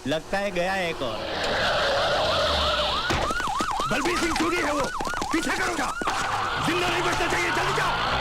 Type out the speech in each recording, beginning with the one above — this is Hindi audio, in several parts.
लगता है गया एक और। बलबीर सिंह चूरी है वो, पीछा करूंगा। जिंदा नहीं बचना चाहिए, जल्दी जाओ।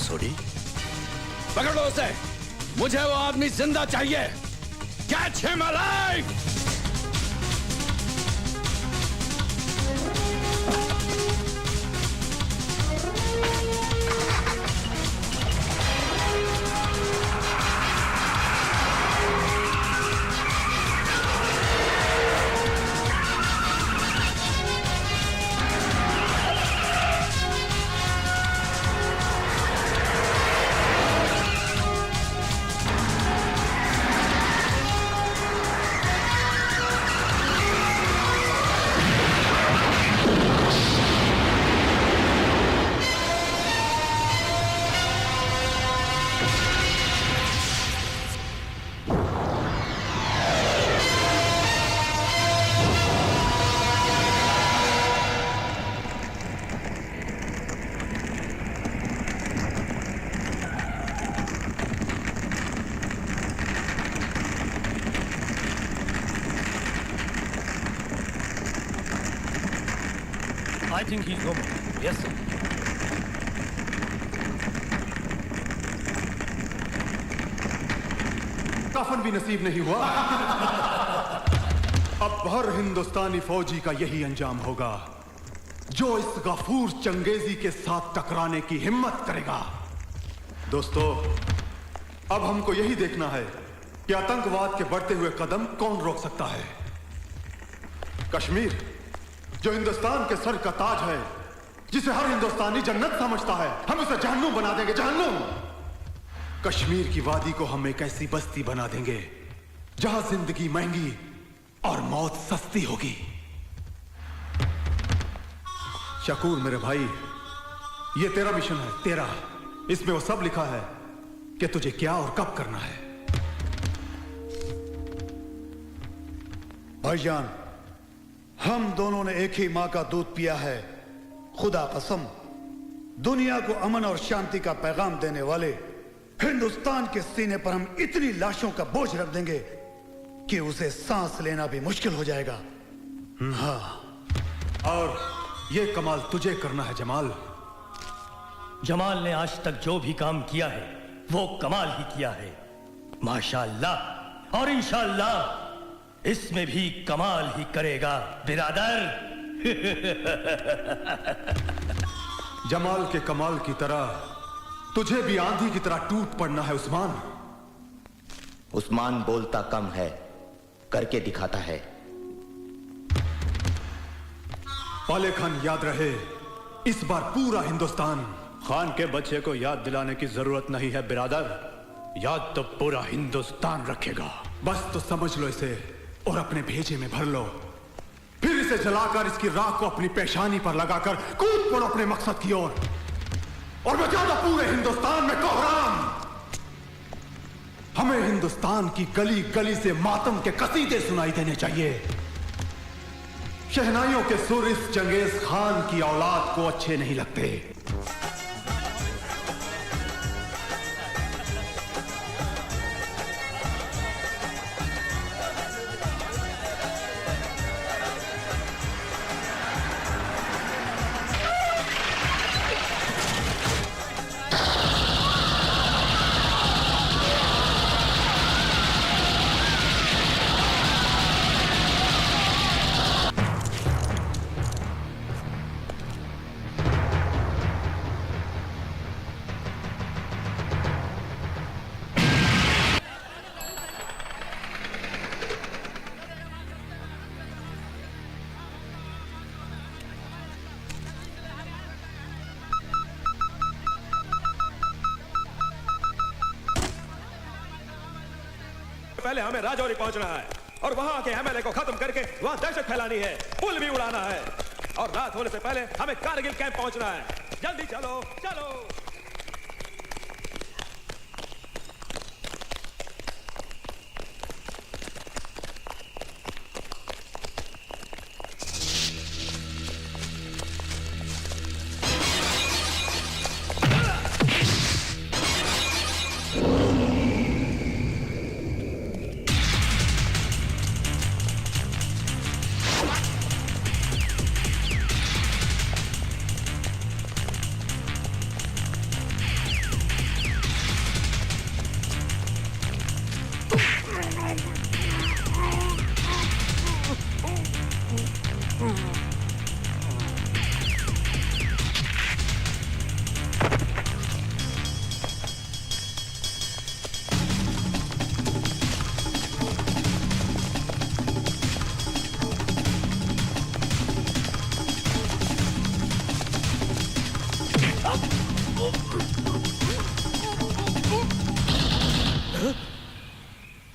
मसूरी। पकड़ लो उसे। मुझे वो आदमी जिंदा चाहिए। Catch him alive. I think he's home. Yes, sir. कफन भी नसीब नहीं हुआ। अब हर हिंदुस्तानी फौजी का यही अंजाम होगा जो इस गफूर चंगेजी के साथ टकराने की हिम्मत करेगा। दोस्तों, अब हमको यही देखना है कि आतंकवाद के बढ़ते हुए कदम कौन रोक सकता है। कश्मीर जो हिंदुस्तान के सर का ताज है, जिसे हर हिंदुस्तानी जन्नत समझता है, हम उसे जहन्नुम बना देंगे। जहन्नुम। कश्मीर की वादी को हम एक ऐसी बस्ती बना देंगे जहां जिंदगी महंगी और मौत सस्ती होगी। शकूर मेरे भाई, ये तेरा मिशन है, तेरा। इसमें वो सब लिखा है कि तुझे क्या और कब करना है। भाईजान, हम दोनों ने एक ही मां का दूध पिया है। खुदा कसम, दुनिया को अमन और शांति का पैगाम देने वाले हिंदुस्तान के सीने पर हम इतनी लाशों का बोझ रख देंगे कि उसे सांस लेना भी मुश्किल हो जाएगा। हाँ, और ये कमाल तुझे करना है जमाल। जमाल ने आज तक जो भी काम किया है वो कमाल ही किया है। माशाअल्लाह और इंशाअल्लाह इसमें भी कमाल ही करेगा बिरादर। जमाल के कमाल की तरह तुझे भी आंधी की तरह टूट पड़ना है उस्मान। उस्मान बोलता कम है, करके दिखाता है। पाले खान, याद रहे, इस बार पूरा हिंदुस्तान। खान के बच्चे को याद दिलाने की जरूरत नहीं है बिरादर, याद तो पूरा हिंदुस्तान रखेगा। बस तो समझ लो इसे और अपने भेजे में भर लो। फिर इसे जलाकर इसकी राख को अपनी पेशानी पर लगाकर कूद पड़ो अपने मकसद की ओर और बचा दो पूरे हिंदुस्तान में कोहराम। हमें हिंदुस्तान की गली गली से मातम के कसीदे सुनाई देने चाहिए। शहनाइयों के सुर इस चंगेज खान की औलाद को अच्छे नहीं लगते। पहले हमें राजौरी पहुंचना है और वहां के एमएलए को खत्म करके वहां दहशत फैलानी है, पुल भी उड़ाना है और रात होने से पहले हमें कारगिल कैंप पहुंचना है। जल्दी चलो चलो।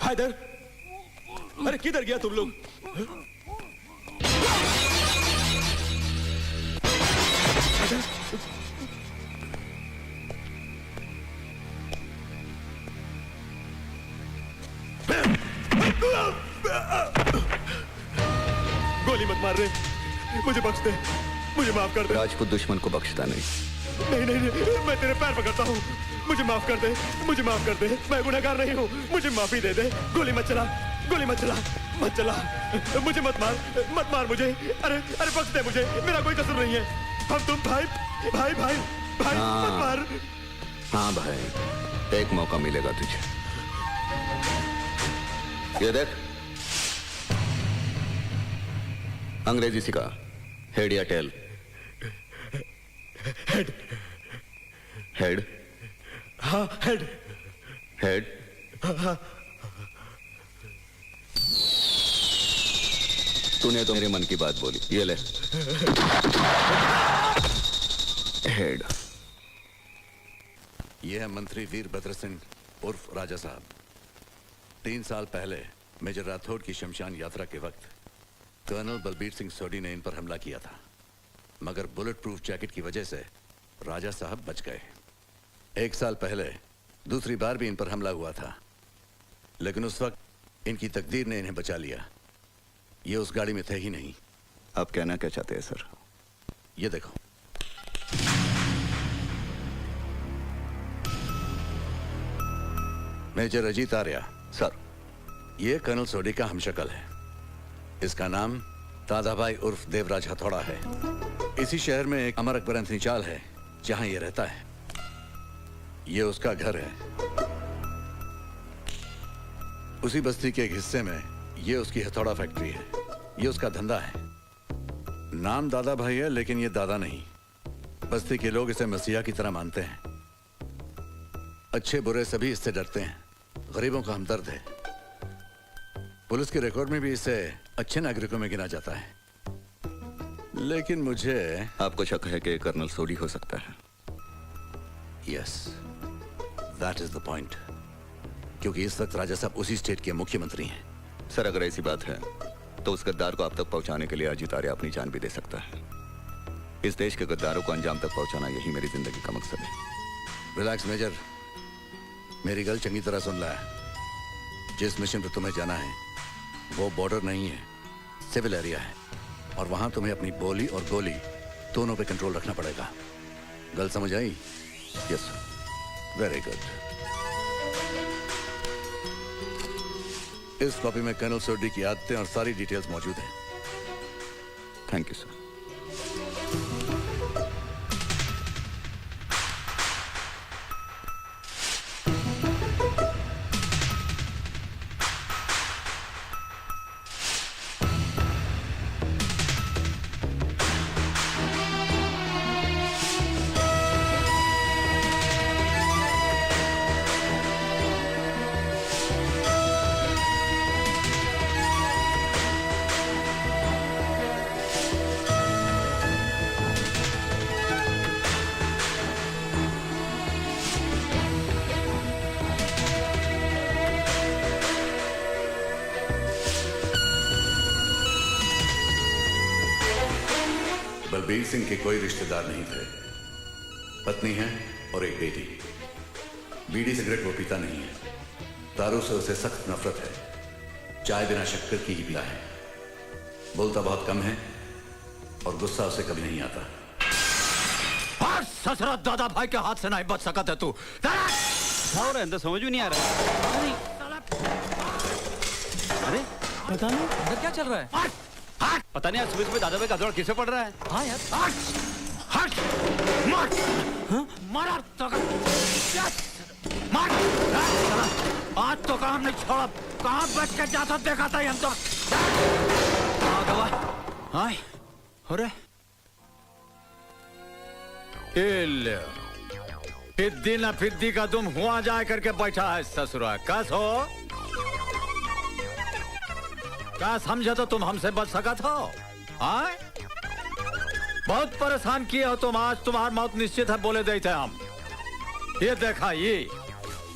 हैदर, अरे किधर गया तुम लोग? गोली मत मार रहे, मुझे बख्श दे, मुझे माफ कर दे। राजपूत दुश्मन को बख्शता नहीं। नहीं नहीं नहीं, मैं तेरे पैर पकड़ता हूँ, मुझे माफ कर दे, मुझे माफ कर दे, मैं गुनहगार नहीं हूँ, मुझे माफी दे दे। गोली मत चला, गोली मत चला, मत चला, मुझे मत मार मुझे। अरे अरे बख्श दे मुझे, मेरा कोई कसूर नहीं है। हम तुम भाई भाई भाई भाई, मत मार। हाँ भाई, एक मौका मिलेगा तुझे। ये देख, अंग्रेजी सिखा, हेड या टेल? हेड। हेड? हाँ हेड। हेड? तूने तो मेरे मन की बात बोली, ये ले। हेड। यह है मंत्री वीरभद्र सिंह उर्फ राजा साहब। 3 साल पहले मेजर राठौड़ की शमशान यात्रा के वक्त कर्नल बलबीर सिंह सोडी ने इन पर हमला किया था, मगर बुलेट प्रूफ जैकेट की वजह से राजा साहब बच गए। 1 साल पहले दूसरी बार भी इन पर हमला हुआ था, लेकिन उस वक्त इनकी तकदीर ने इन्हें बचा लिया। ये उस गाड़ी में थे ही नहीं। आप कहना क्या चाहते हैं सर? ये देखो, मेजर अजीत आर्या। सर, ये कर्नल सोडी का हमशक्ल है। इसका नाम दादाभाई उर्फ देवराज हथौड़ा है। इसी शहर में एक अमर अकबर एंथनी चाल है, जहां ये रहता है। ये उसका घर है। उसी बस्ती के एक हिस्से में ये उसकी हथौड़ा फैक्ट्री है। ये उसका धंधा है। नाम दादा भाई है, लेकिन ये दादा नहीं। बस्ती के लोग इसे मसीहा की तरह मानते हैं। अच्छे बुरे सभी इससे डरते हैं। गरीबों का हमदर्द है। पुलिस के रिकॉर्ड में भी इसे अच्छे नागरिकों में गिना जाता है। लेकिन मुझे आपको शक है कि कर्नल सोडी हो सकता है? Yes, that is the point. क्योंकि इस वक्त राजा साहब उसी स्टेट के मुख्यमंत्री हैं। सर, अगर ऐसी बात है तो उस गद्दार को आप तक पहुंचाने के लिए अजीत आर्या अपनी जान भी दे सकता है। इस देश के गद्दारों को अंजाम तक पहुंचाना यही मेरी जिंदगी का मकसद है। रिलैक्स मेजर, मेरी गल चंगी तरह सुन ला। जिस मिशन पर तुम्हें जाना है वो बॉर्डर नहीं है, सिविल एरिया है, और वहां तुम्हें अपनी बोली और गोली दोनों पे कंट्रोल रखना पड़ेगा। गल समझ आई? Yes sir. Very good. इस कॉपी में कर्नल सोडी की आदतें और सारी डिटेल्स मौजूद हैं। Thank you sir. Balbir Singh के कोई रिश्तेदार नहीं थे। पत्नी है और एक बेटी। बीड़ी सिगरेट वो पीता नहीं है। दारू से उसे सख्त नफरत है। चाय बिना शक्कर की ही पीता है। बोलता बहुत कम है और गुस्सा उसे कभी नहीं आता। ससुरा दादा भाई के हाथ से नहीं बच सका था तू। हो रहा है तो समझ में नहीं आ रहा। अरे पता नहीं अंदर क्या चल रहा है। पता नहीं, आज सुबह सुबह दादा भाई का जोड़ किसे पड़ रहा है। हाँ यार, हट मार, मारा तो मार। आज तो काम नहीं छोड़ा। कहाँ बच के जाता देखा था हम तो। हाँ अरे फिद्दी ना फिद्दी का तुम हुआ जा करके बैठा है ससुरा। कस हो क्या समझे तो तुम हमसे बच सका था। हाँ बहुत परेशान किए हो तुम। आज तुम्हारी मौत निश्चित है बोले देते हम। ये देखा, ये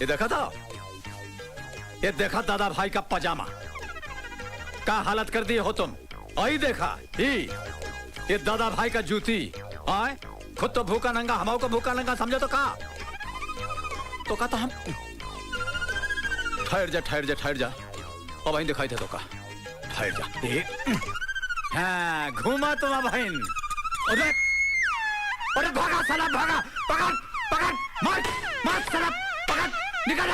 देखा था। ये देखा दादा भाई का पजामा, क्या हालत कर दी हो तुम। आई देखा ही ये दादा भाई का जूती। आए खुद तो भूखा नंगा, हमाओ को भूखा नंगा समझो तो का हम ठहर जा और वहीं दिखाई दे तो का ठहर जा। हाँ घूमा तुम बहन। अरे भागा साला भागा, पकड़ मार साला, पकड़ निकल।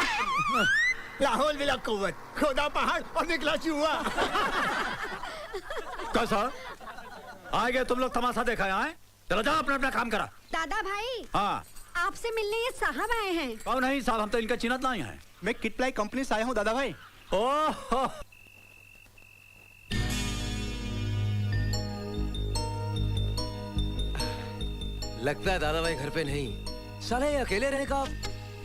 लाहौल बिला कुव्वत, खोदा पहाड़ और निकला चूहा। कैसा आ गए तुम लोग, तमाशा देखा है? चलो जाओ अपना अपना काम करा। दादा भाई हाँ आपसे मिलने ये साहब आए हैं। कौन नहीं साहब, हम तो इनका चिन्हत नहीं है। मैं किटप्लाई कंपनी से आया हूँ दादा भाई। ओह लगता है दादा भाई घर पे नहीं। साले अकेले रहेगा,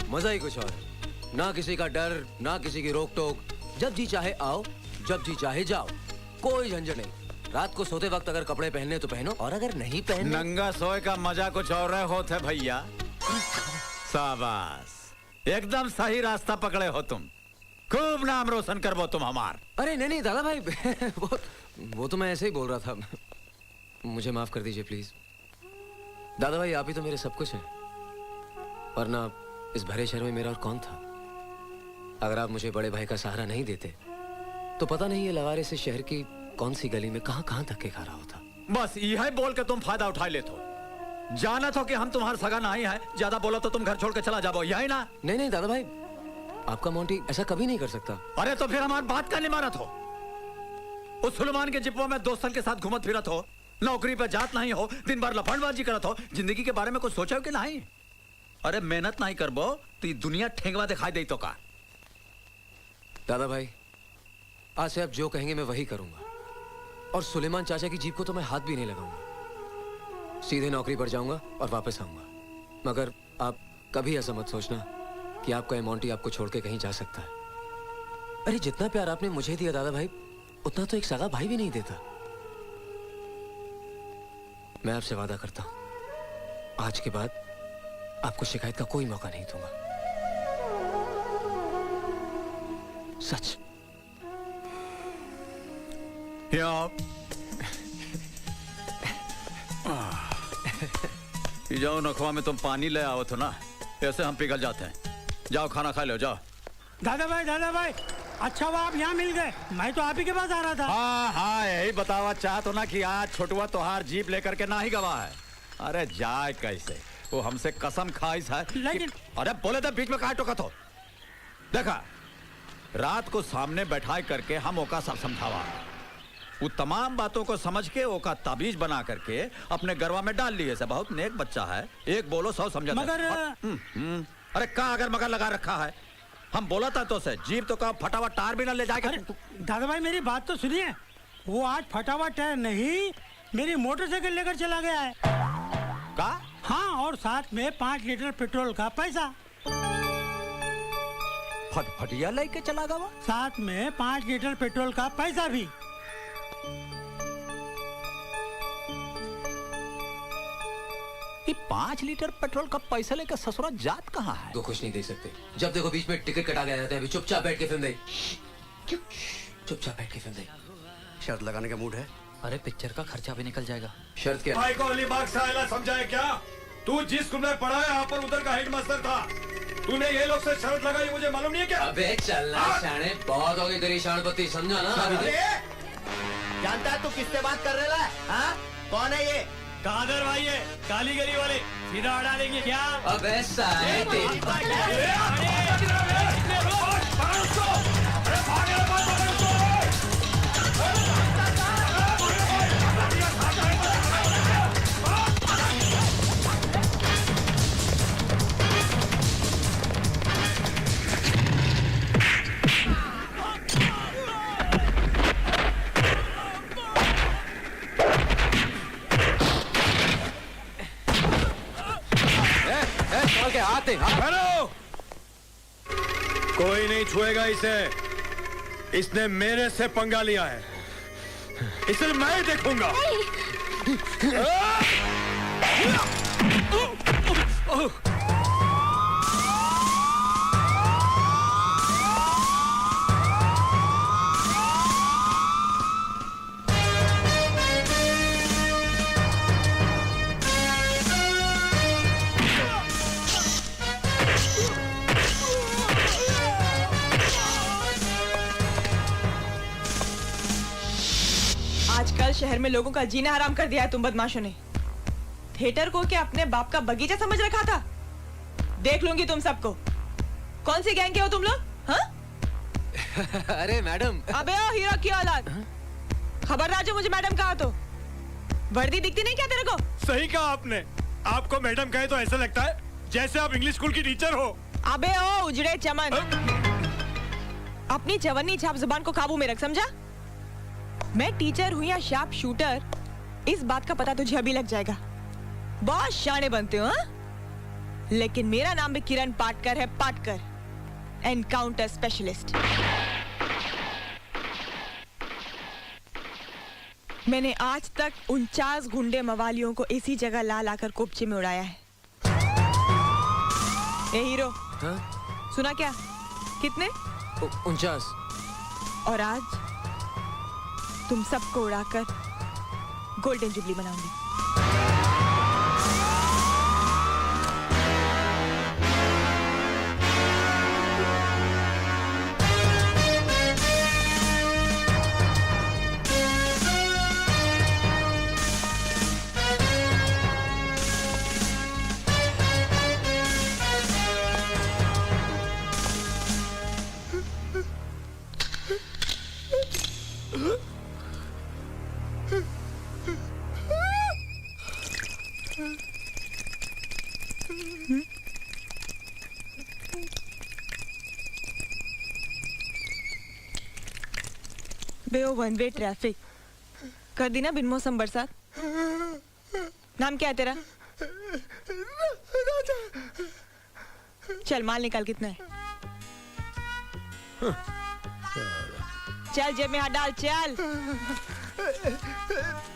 मजा ही कुछ और है। ना किसी का डर, ना किसी की रोक टोक। जब जी चाहे आओ, जब जी चाहे जाओ, कोई झंझट नहीं। रात को सोते वक्त अगर कपड़े पहनने तो पहनो, और अगर नहीं पहनने नंगा सोए का मजा कुछ और होता है भैया। शाबाश, एकदम सही रास्ता पकड़े हो तुम। खूब नाम रोशन करवो तुम हमार। अरे नहीं दादा भाई वो तो मैं ऐसे ही बोल रहा था। मुझे माफ कर दीजिए प्लीज। दादा भाई आप ही तो मेरे सब कुछ हैं, वरना इस भरे शहर में मेरा और कौन था। अगर आप मुझे बड़े भाई का सहारा नहीं देते तो पता नहीं ये लवारे से शहर की कौन सी गली में कहां धक्के खा रहा होता। बस यही बोल के तुम फायदा उठा लेते हो। जाना तो कि हम तुम्हारा सगा नहीं है, ज्यादा बोलो तो तुम घर छोड़ के चला जाओ, यही ना? नहीं दादा भाई, आपका मोंटी ऐसा कभी नहीं कर सकता। अरे तो फिर हमारी बात का नहीं मानत हो? उस सुलेमान के जिप्पो में दोस्तन के साथ घूमत फिरत हो, नौकरी पे जात नहीं हो, दिन भर लफड़बाजी करत हो, जिंदगी के बारे में कुछ सोचा हो कि नहीं? अरे मेहनत नहीं करबो तो ये दुनिया ठेंगवा दिखाई दे तो का। दादा भाई आज से आप जो कहेंगे मैं वही करूंगा, और सुलेमान चाचा की जीप को तो मैं हाथ भी नहीं लगाऊंगा। सीधे नौकरी पर जाऊंगा और वापस आऊंगा। मगर आप कभी ऐसा मत सोचना कि आपका मोंटी आपको छोड़ के कहीं जा सकता है। अरे जितना प्यार आपने मुझे दिया दादा भाई, उतना तो एक सगा भाई भी नहीं देता। मैं आपसे वादा करता हूं, आज के बाद आपको शिकायत का कोई मौका नहीं दूंगा। सच। जाओ नखवा में तुम पानी ले आओ तो ना, ऐसे हम पिघल जाते हैं। जाओ खाना खा लो, जाओ। दादा भाई अच्छा हुआ आप यहाँ मिल गए, मैं तो आप ही के पास आ रहा था। हाँ यही बतावा चाहत हो ना कि आज छोटुआ तोहार जीप लेकर के ना ही गवा है। अरे जाए कैसे, वो हमसे कसम खाइस है लेकिन अरे बोले तो बीच में कहा टोकत हो। देखा रात को सामने बैठाए करके हम ओका सब समझावा, वो तमाम बातों को समझ के ओका ताबीज बना करके अपने गरवा में डाल लिए से। बहुत नेक बच्चा है, एक बोलो सौ समझा। मगर अरे का अगर मगर लगा रखा है, हम बोला था तो से जीप तो का फटा हुआ टायर भी ना ले जाएगा। दादा भाई मेरी बात तो सुनिए, वो आज फटा हुआ टायर नहीं मेरी मोटरसाइकिल लेकर चला गया है। का? हाँ, और साथ में 5 लीटर पेट्रोल का पैसा। फटिया लेके चला गया, साथ में 5 लीटर पेट्रोल का पैसा भी। ये 5 लीटर पेट्रोल का पैसा लेकर ससुरा जात कहाँ है? तो कुछ नहीं दे सकते, जब देखो बीच में टिकट कटा गया जाता है। अभी चुपचाप बैठ के फिल्म देख, चुपचाप बैठ के फिल्म देख। शर्त लगाने का मूड है? अरे पिक्चर का खर्चा भी निकल जाएगा। शर्त क्या? भाई को अलीबाग से आयला समझाए क्या? तू जिस स्कूल में पढ़ा है यहाँ पर उधर का हेडमास्टर था। तूने ये लोग से शर्त लगाई, मुझे मालूम नहीं है क्या? अबे चलना शाने, बहुत हो गई तेरी शानपति, समझा ना? जानता है तू किससे बात कर रहा है? हाँ? कौन है ये? कादर भाई है, काली गली वाले, सीधा अड़ा लेंगे क्या? अबे साले तेरी के आते। कोई नहीं छुएगा इसे, इसने मेरे से पंगा लिया है, इसे मैं देखूंगा। आजकल शहर में लोगों का जीना हराम कर दिया है तुम बदमाशों ने। थिएटर को क्या अपने बाप का बगीचा समझ रखा था? देख लूंगी तुम सबको। कौन सी गैंग के हो तुम लोग? हाँ? अरे मैडम। अबे ओ हीरो की औलाद, खबरदार जो मुझे मैडम कहा तो। वर्दी दिखती नहीं क्या तेरे को? सही कहा आपने। आपको मैडम कहे तो ऐसा लगता है जैसे आप इंग्लिश स्कूल की टीचर हो। अबे ओ उजड़े चमन, अपनी चवन्नी छाप जुबान को काबू में रख, समझा? मैं टीचर हूँ या शार्प शूटर, इस बात का पता तुझे अभी लग जाएगा। बहुत शाने बनते हो, हाँ? लेकिन मेरा नाम भी किरण पाटकर है, पाटकर, एनकाउंटर स्पेशलिस्ट। मैंने आज तक 49 गुंडे मवालियों को इसी जगह ला लाकर कोपचे में उड़ाया है। ए हीरो, हाँ? सुना क्या? कितने? 49। और आज तुम सबको उड़ाकर गोल्डन जुबली बनाऊंगी। बे वन वे ट्रैफिक कर दी ना बिन मौसम बरसात। नाम क्या है तेरा? चल माल निकाल, कितना है? चल जेब में हाथ डाल, चल।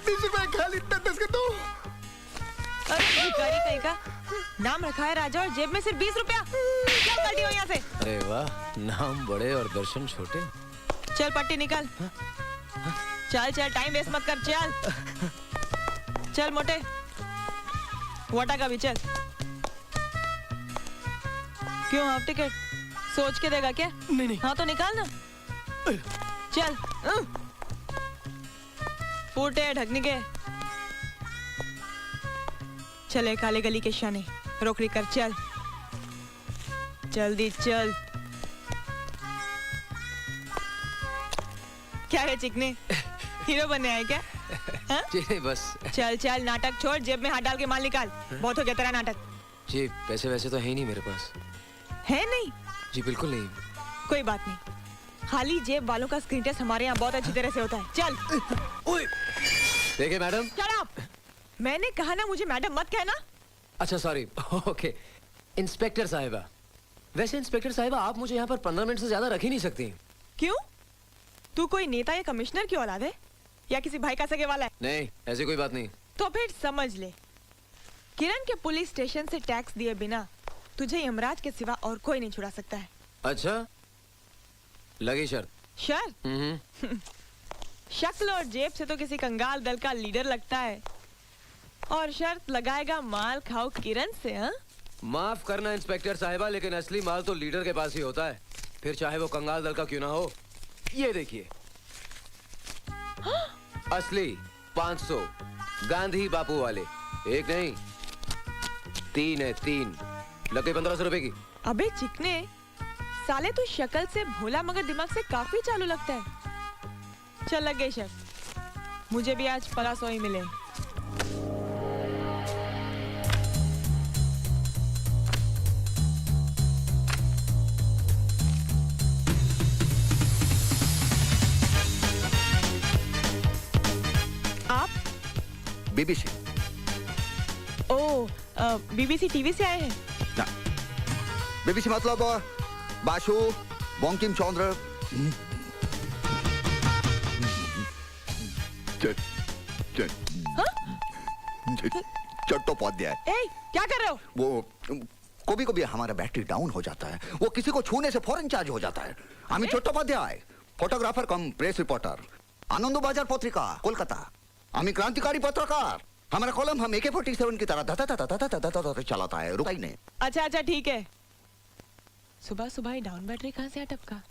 30 रुपए खाली 10 के दो। अरे भिखारी कहीं का, नाम रखा है राजा और जेब में सिर्फ 20 रुपया। चल पलटी हो यहाँ से। अरे वाह, नाम बड़े और दर्शन छोटे। चल पट्टी निकाल। चल चल, टाइम वेस्ट मत कर, चल। चल मोटे, वोटा का भी चल। क्यों हाफ टिकट सोच के देगा क्या? नहीं। हाँ तो निकाल ना, चल। फूटे ढकनी के। चले काले गली के शाने, रोकड़ी कर, चल जल्दी चल। क्या है चिकने, हीरो बनने आए क्या? हाँ? जी नहीं, बस। चल चल, नाटक छोड़, जेब में हाथ डाल के माल निकाल। बहुत हो गया तेरा नाटक। जी पैसे वैसे तो है ही नहीं मेरे पास। है नहीं? जी बिल्कुल नहीं। कोई बात नहीं, खाली जेब वालों का स्क्रीन टेस्ट हमारे यहाँ बहुत अच्छी तरह से होता है। चल। देखिए मैडम। Shut up! मैंने कहा ना मुझे मैडम मत कहना। अच्छा सॉरी। ओके इंस्पेक्टर साहिबा। वैसे इंस्पेक्टर साहिबा, आप मुझे यहाँ पर 15 मिनट से ज्यादा रख ही नहीं सकती। क्यों? तू कोई नेता या कमिश्नर की औलाद है या किसी भाई का सगे वाला है? नहीं, ऐसी कोई बात नहीं। तो फिर समझ ले, किरण के पुलिस स्टेशन से टैक्स दिए बिना तुझे यमराज के सिवा और कोई नहीं छुड़ा सकता है। अच्छा, लगी शर्त? शर्त? शक्ल और जेब से तो किसी कंगाल दल का लीडर लगता है, और शर्त लगाएगा माल खाओ किरण से? हाँ? माफ करना इंस्पेक्टर साहिबा, लेकिन असली माल तो लीडर के पास ही होता है, फिर चाहे वो कंगाल दल का क्यों ना हो। ये देखिए, असली 500 गांधी बापू वाले। एक नहीं, 3 है, 3 लग गई 1500 रुपए की। अबे चिकने साले, तू शक्ल से भोला मगर दिमाग से काफी चालू लगता है। चल लग गई शर्त, मुझे भी आज 1500 ही मिले। आप बीबीसी। ओ, बीबीसी टीवी से आए हैं? ना, बीबीसी मतलब बाशु बंकिम चंद्र चट्टोपाध्याय। क्या कर रहे हो? वो कभी कभी हमारा बैटरी डाउन हो जाता है, वो किसी को छूने से फौरन चार्ज हो जाता है। আমি চট্টোপাধ্যায়, ফটোগ্রাফার কাম প্রেস রিपोर्टर, आनंदबाजार पत्रिका कोलकाता। আমি क्रांतिकारी पत्रकार। हमारा कॉलम हम AK-47 की तरह धा चलाता है, रुका ही नहीं। अच्छा अच्छा ठीक है। सुबह सुबह ही डाउन बैटरी कहाँ से टपका?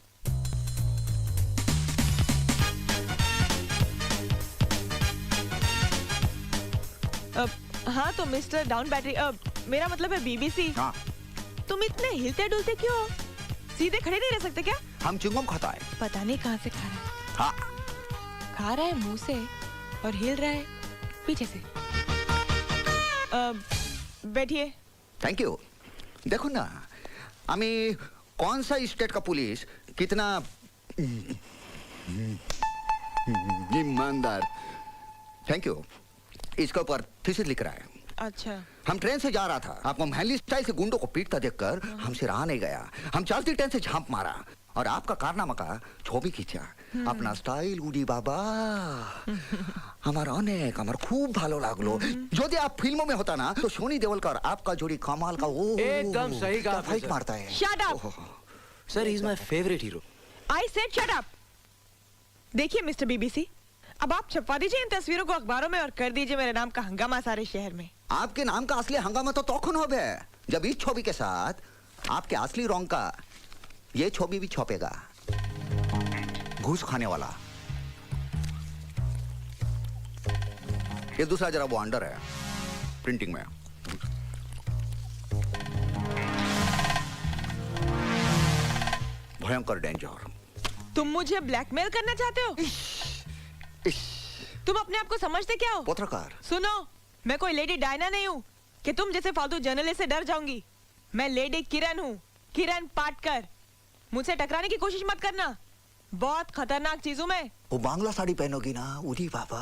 हाँ तो मिस्टर डाउन बैटरी, मेरा मतलब है बीबीसी। हाँ, तुम इतने हिलते डुलते क्यों हो? सीधे खड़े नहीं रह सकते क्या? हम चिंगम खाता है। पता नहीं कहाँ से खा रहा है। हाँ, खा रहा है मुंह से और हिल रहा है पीछे से। बैठिए। Thank you. देखो ना, আমি कौन सा स्टेट का पुलिस कितना ईमानदार। Thank you. इसके ऊपर थीसिस लिख रहा है। अच्छा। हम ट्रेन से जा रहा था, आपको महली स्टाइल से गुंडों को पीटता देखकर हमसे रहा नहीं गया। हम चलती ट्रेन से झांप मारा और आपका कारनामा का ছবি खींचा। अपना स्टाइल उड़ी बाबा। हमारा अनेक हमारा खूब ভালো লাগলো। যদি आप फिल्मों में होता ना तो सोनी देओलकर आपका जोड़ी कमाल का वो एकदम सही कहा आपने, फाइट सर। मारता है। Shut up! Sir, he is my favourite hero. I said shut up! देखिए मिस्टर बीबीसी, अब आप छपवा दीजिए इन तस्वीरों को अखबारों में और कर दीजिए मेरे नाम का हंगामा सारे शहर में। आपके नाम का असली हंगामा तो तखन होबे जब इस छवि के साथ आपके असली रंग का ये छवि भी छपेगा। घूस खाने वाला। ये दूसरा जरा वो अंडर है प्रिंटिंग में। भयंकर डेंजर। तुम मुझे ब्लैकमेल करना चाहते हो? तुम अपने आप को समझते क्या हो? पत्रकार। सुनो, मैं कोई लेडी डायना नहीं हूँ कि तुम जैसे फालतू जर्नलिस्ट से डर जाऊंगी। मैं लेडी किरण हूँ, किरण पाटकर। मुझसे टकराने की कोशिश मत करना, बहुत खतरनाक चीजों में। वो बांग्ला साड़ी पहनोगी ना, उरी बाबा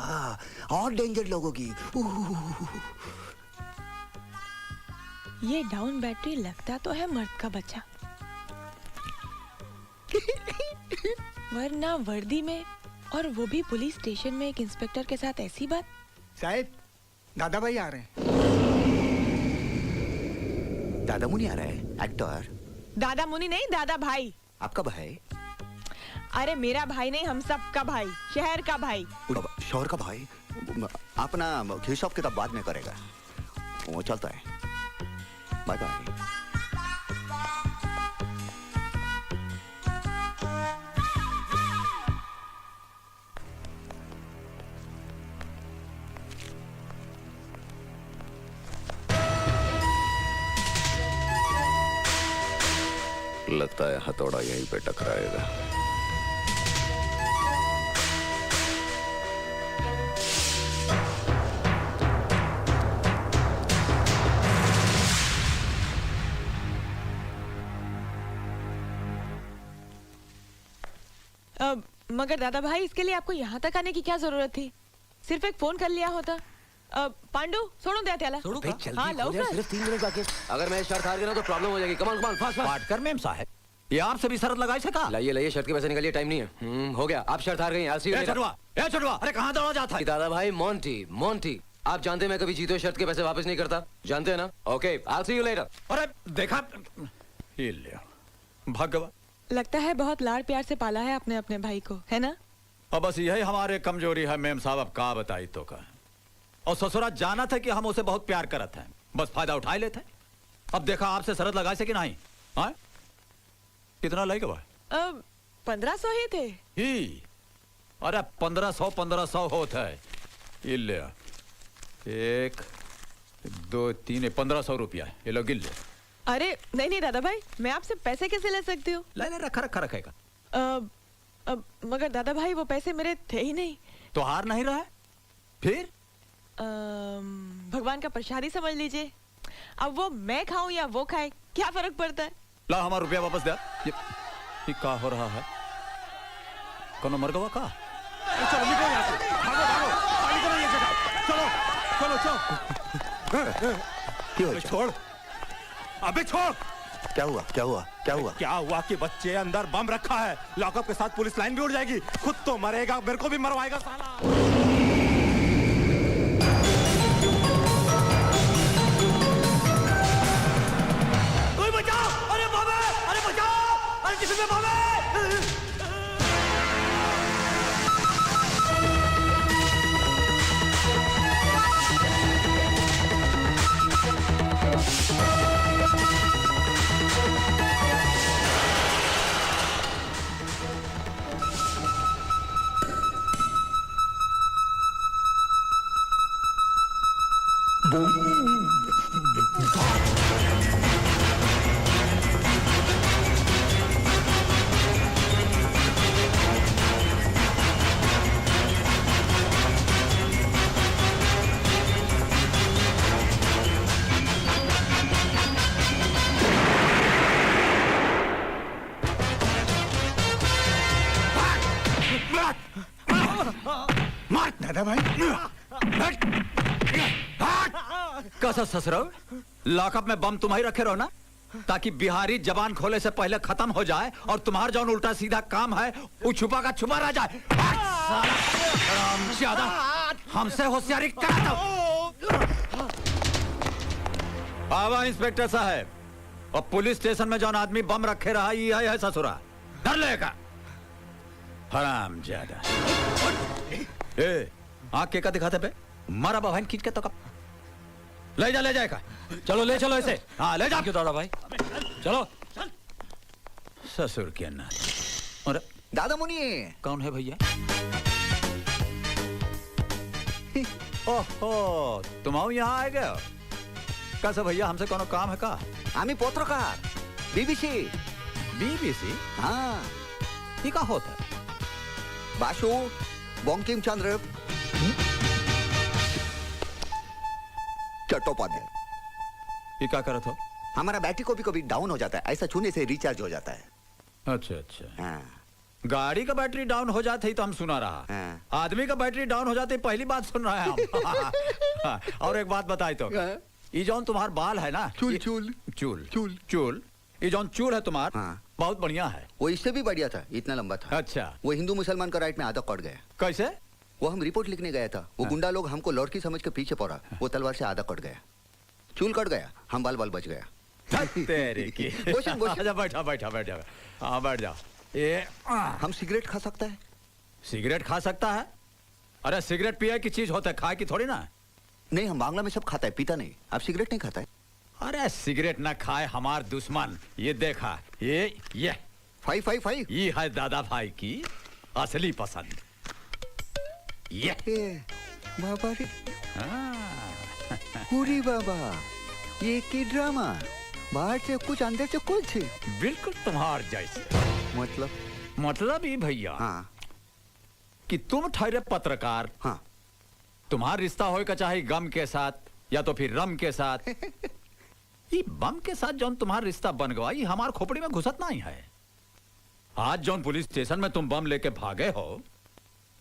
और डेंजर लोगोगी। ये डाउन बैटरी लगता तो है मर्द का बच्चा, वरना वर्दी में और वो भी पुलिस स्टेशन में एक इंस्पेक्टर के साथ ऐसी बात। साहब, दादा भाई आ रहे हैं। दादा मुनि आ रहा है, एक्टर। दादा मुनि नहीं, दादा भाई। आपका भाई? अरे मेरा भाई नहीं, हम सब का भाई, शहर का भाई। शोहर का भाई अपना हिसाब किताब बाद में करेगा, वो चलता है। Bye bye. लगता है हथौड़ा यहीं पे टकराएगा। मगर दादा भाई, इसके लिए आपको यहाँ तक आने की क्या जरूरत थी? सिर्फ एक फोन कर लिया होता। पांडु सोडून द्या त्याला। हाँ, लवकर। सिर्फ 3 मिनट बाकी। अगर मैं शर्त हार गया ना तो प्रॉब्लम हो जाएगी। Come on come on fast fast. Patkar मेम साहब, ये आपसे भी शरत लगाई सका? लाइए लाइए, शर्त के पैसे निकालिए, टाइम नहीं है। हो गया, आप शर्त हार गई। ए छुड़वा, अरे कहाँ दौड़ा जाता है? दादा भाई, मोंटी मोंटी, आप जानते हैं मैं कभी जीते शर्त के पैसे वापस नहीं करता, जानते हैं ना? Okay, I see you later. अरे देखा, ये ले भगवा। लगता है बहुत लाड़ प्यार से पाला है आपने अपने भाई को, है ना? और बस यही हमारे कमजोरी है मेम साहब, अब का बताई तो का। और ससुरा जाना था कि हम उसे बहुत प्यार करते हैं, बस फायदा उठा लेते हैं। अब देखा आपसे शरत लगाए से कि नहीं? हाँ, कितना लगेगा? 1500 ही थे। ही, अरे 1500 होता है। ये ले 1 2 3 1500 रुपया, ये लो गिल ले। अरे नहीं नहीं दादा भाई, मैं आपसे पैसे कैसे ले सकती हूँ? ले रखा रखेगा। मगर दादा भाई, वो पैसे मेरे थे ही नहीं। तो हार नहीं रहा है फिर? भगवान का प्रसादी समझ लीजिए। अब वो मैं खाऊं या वो खाए, क्या फर्क पड़ता है? ला हमारा रुपया वापस दे। ये क्या हो रहा है? कौन मर गया का? चलो निकलो यहाँ से, भागो भागो, पानी करो ये जगह। चलो चलो चलो। क्यों? छोड़, अबे छोड़। क्या हुआ? क्या हुआ? क्या हुआ? क्या हुआ कि बच्चे अंदर बम रखा है, लॉकअप के साथ पुलिस लाइन भी उड़ जाएगी, खुद तो मरेगा, मेरे को भी मरवाएगा साला। बचाओ! अरे बाबा! अरे बचाओ! अरे किसी में बाबा! दादा भाई कैसा ससुर लॉकअप में बम तुम ही रखे रहो ना, ताकि बिहारी जबान खोले से पहले खत्म हो जाए और तुम्हारा जो उल्टा सीधा काम है वो छुपा का छुपा रह जाए। ज्यादा हमसे होशियारी करा दो। आवा इंस्पेक्टर साहब, और पुलिस स्टेशन में जो आदमी बम रखे रहा ये है ससुरा, डर लेगा हराम ज्यादा। ए आँख के का दिखाते पे मारा बहन खींच के तो कब ले जाएगा। चलो ले चलो इसे। हाँ ले जा क्यों दादा भाई, चलो। ससुर के ना और दादा मुनि कौन है भैया? ओहो तुम आओ यहाँ आ गए। कैसे भैया, हमसे कोनो काम है का? आम्ही पत्रकार बीबीसी। हाँ ये का होता है? बाशु बंकिम चंद्र चट्टोपाध्याय। ये क्या करत हो? हमारा बैटरी कभी कभी डाउन हो जाता है, ऐसा छूने से रिचार्ज हो जाता है। अच्छा हाँ। गाड़ी का बैटरी डाउन हो जाते ही तो हम सुना रहा। हाँ। आदमी का बैटरी डाउन हो जाते ही पहली बात सुन रहा है हम। और एक बात बताई तो, ये जौन तुम्हार बाल है ना, चूल ये जौन चूल है तुम्हार, हाँ। बहुत बढ़िया है। वो इससे भी बढ़िया था, इतना लंबा था। अच्छा वो हिंदू मुसलमान का राइट में आधा कट गया। कैसे? वो हम रिपोर्ट लिखने गया था, वो गुंडा लोग हमको लड़की समझ के पीछे पड़ा, वो तलवार से आधा कट गया, चूल कट गया, हम बाल बच गया। तेरे की। अच्छा बैठा। हाँ बैठ जाओ। ये हम सिगरेट खा सकता है? सिगरेट खा सकता है? अरे सिगरेट पिए की चीज होता है, खाए की थोड़ी ना। नहीं, हम बांग्ला में सब खाता है, पीता नहीं। आप सिगरेट नहीं खाता है? अरे सिगरेट ना खाए हमार दुश्मन। ये देखा, ये 555 ये है दादा भाई की असली पसंद। ये बाबा रे, पूरी बाबा, ये की ड्रामा, बाहर से कुछ अंदर से कुछ। बिल्कुल तुम्हार जैसे। मतलब ये भैया, हाँ। कि तुम ठहरे पत्रकार। हाँ। तुम्हारा रिश्ता होएगा चाहे गम के साथ या तो फिर रम के साथ। ये बम के साथ जौन तुम्हारा रिश्ता बन गया, ये हमार खोपड़ी में घुसत नहीं है। आज जौन पुलिस स्टेशन में तुम बम लेके भागे हो,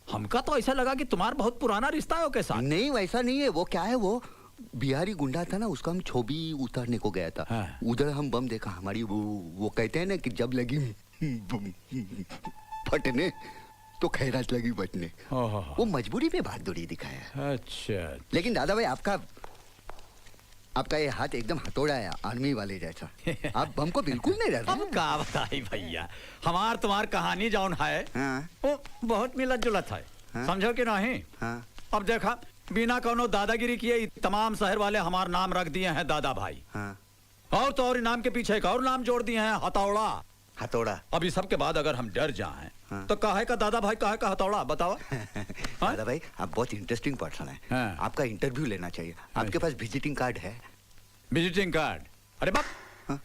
हमका तो ऐसा लगा कि तुम्हारा बहुत पुराना रिश्ता है उसके साथ। नहीं वैसा नहीं है। वो क्या है, वो बिहारी गुंडा था ना, उसका हम छवि उतारने को गया था। हाँ। उधर हम बम देखा, हमारी वो कहते हैं ना कि जब लगी फटने तो खैरात लगी बचने। वो मजबूरी में बहादुरी दिखाया। अच्छा। लेकिन दादा भाई, आपका ये हाथ एकदम हथौड़ा है, आर्मी वाले जैसा। आप बम को बिल्कुल नहीं रहते। अब का बताई भैया, हमार तुम्हार कहानी जौन है, हाँ। वो बहुत मिलत जुलत है। हाँ। समझो कि नहीं? हाँ। अब देखा, बिना कोनो दादागिरी किए तमाम शहर वाले हमार नाम रख दिए हैं दादा भाई। हाँ। और तो और नाम के पीछे एक और नाम जोड़ दिए हैं, हथौड़ा। अब इस सब के बाद अगर हम डर जाएं, हाँ। तो काहे का दादा भाई, काहे का हथौड़ा, बताओ। दादा भाई, आप बहुत इंटरेस्टिंग पर्सन है। हाँ। आपका इंटरव्यू लेना चाहिए। आपके पास विजिटिंग कार्ड है? Visiting card? अरे बाप, हाँ।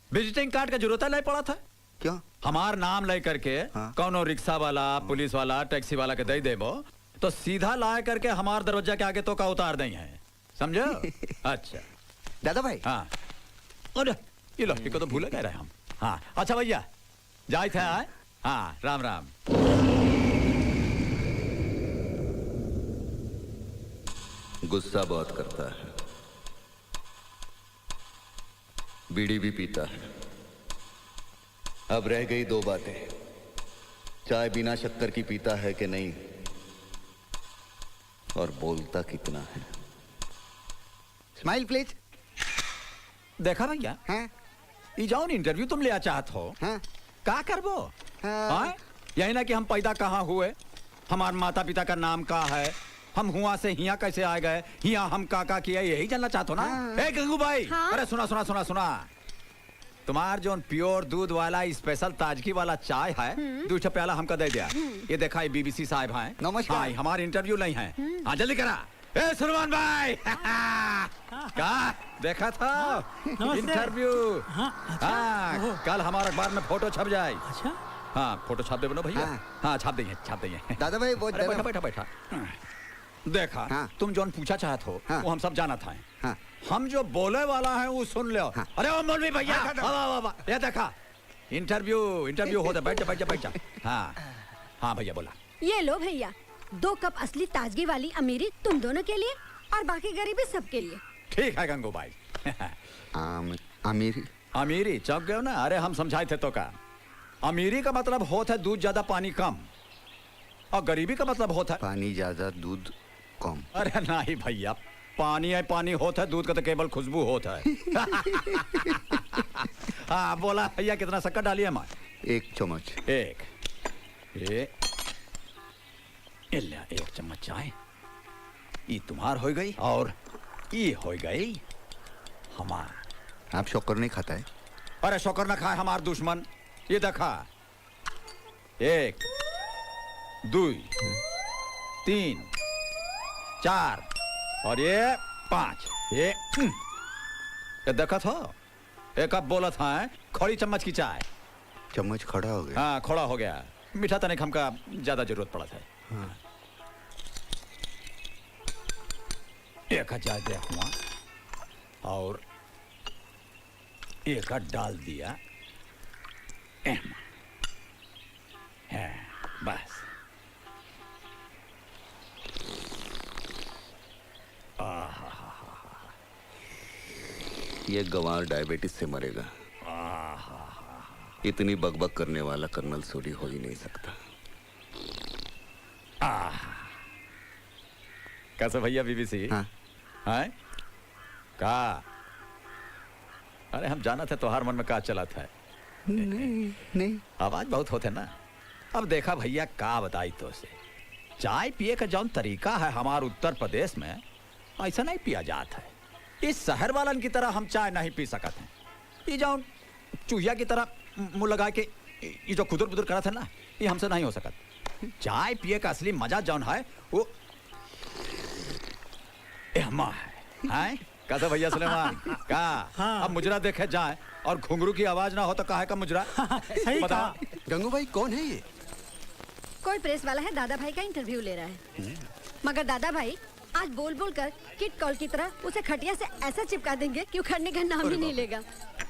विजिटिंग कार्ड का जरूरत नहीं पड़ा था। क्यों? हमार नाम ले करके हाँ। कौनो रिक्शा वाला, पुलिस वाला, टैक्सी वाला के दे देबो तो सीधा ला करके हमार दरवाजा के आगे तो का उतार दें है, समझो। अच्छा दादा भाई। हाँ। अरे ये लो, इसको तो भूल गए रहे हम। हाँ अच्छा भैया, जाए थे। हाँ राम राम। गुस्सा बहुत करता है, बीड़ी भी पीता है। अब रह गई दो बातें, चाय बिना शक्कर की पीता है कि नहीं, और बोलता कितना है। Smile please. देखा भैया, हाँ? ये जाओ इंटरव्यू तुम लिया चाहत हो, हाँ? का करबो? हाँ? यही ना कि हम पैदा कहाँ हुए, हमारे माता पिता का नाम का है, हम हुआ से हिया कैसे आ गए, हिया हम काका किया, यही जानना चाहते हो ना? ए गंगू भाई, हाँ? अरे सुना, तुम्हार जो प्योर दूध वाला स्पेशल ताजगी वाला चाय है, 2 प्याला हमका दे दिया। ये देखा, ये बीबीसी साहब हैं। नमस्कार। हाँ, हमारे इंटरव्यू नहीं है। हाँ जल्दी करा। ए सुरमान भाई क्या देखा था इंटरव्यू? हाँ, कल हमारे अखबार में फोटो छप जाए। अच्छा हाँ, फोटो छाप दे बनो भैया। हाँ, छाप देंगे छाप देंगे। दादा भाई वो अरे बैठा बैठा बैठा। देखा तुम जौन पूछा चाहत हो वो हम सब जाना था। हम जो बोले वाला है वो सुन लो। अरे ओ मौलवी भैया, वाह वाह, ये देखा इंटरव्यू होता। बैठ जा बैठ जा बैठ जा। हाँ हाँ भैया बोला। ये लो भैया, 2 कप असली ताजगी वाली अमीरी तुम दोनों के लिए और बाकी गरीबी सबके लिए। ठीक है गंगू भाई। अमीरी अमीरी चौक गए ना। अरे हम समझाए थे तो का अमीरी का मतलब होता है दूध ज्यादा पानी कम, और गरीबी का मतलब होता है पानी ज्यादा दूध कम। अरे नहीं भैया, पानी है पानी होता है, दूध का तो केवल खुशबू होता है। हाँ बोला भैया, कितना शक्कर डाली है माँ? 1 चम्मच। एक चम्मच चाय। ये तुम्हार हो गई और ये हो गई हमार। आप शक्कर नहीं खाता है? अरे शक्कर ना खाए हमार दुश्मन। ये देखा 1 2 3 4 और ये 5। ये देखा था एक अब बोला था खड़ी चम्मच की चाय। चम्मच खड़ा हो गया। हाँ खड़ा हो गया। मीठा तनिक हमका ज्यादा जरूरत पड़ा था। हाँ। एक चाय दे हुआ और एक डाल दिया। है बस। ये गंवार डायबिटीज से मरेगा। इतनी बकबक करने वाला कर्नल सूरी हो ही नहीं सकता। कैसे भैया बीबीसी? हाँ का? अरे हम जाना था तोहार मन में का चला था। नहीं आवाज बहुत होते ना। अब देखा भैया का बताई तो से चाय पिए का जौन तरीका है हमारे उत्तर प्रदेश में ऐसा नहीं पिया जाता है। इस शहर वालन की तरह हम चाय नहीं पी सकते हैं। ये जौन चूहिया की तरह मुंह लगा के ये जो खुदर बुदर करा था ना, ये हमसे नहीं हो सकता। चाय पिए का असली मजा जौन है वो है। कैसे भैया सुलेमान का? हाँ। अब मुजरा देखे जाए और घुंघरू की आवाज ना हो तो काहे का मुजरा? सही बता। गंगू भाई कौन है ये? कोई प्रेस वाला है, दादा भाई का इंटरव्यू ले रहा है। मगर दादा भाई आज बोल बोल कर किट कॉल की तरह उसे खटिया से ऐसा चिपका देंगे कि उखड़ने का नाम ही नहीं लेगा।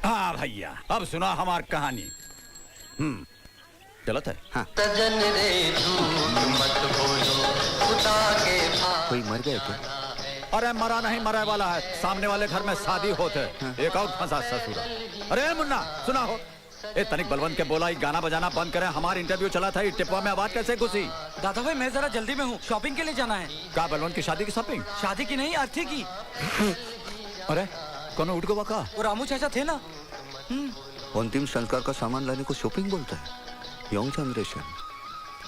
हाँ भैया, अब सुना हमारी कहानी। चलत है। हाँ। कोई मर गया क्या? अरे मरा नहीं, मरे वाला है। सामने वाले घर में शादी होते। एक और फंसा ससुरा। अरे मुन्ना सुना हो, ए तनिक बलवंत के बोला गाना बजाना बंद करें, हमारा इंटरव्यू चला था। टिपवा में आवाज कैसे घुसी? दादा भाई मैं जरा जल्दी में हूँ, शॉपिंग के लिए जाना है। का बलवंत की शादी की शॉपिंग? शादी की नहीं, अर्थी की। अरे कौन उठ गया का? वो रामू चाचा थे ना। अंतिम संस्कार का सामान लाने को शॉपिंग बोलता है? Young generation.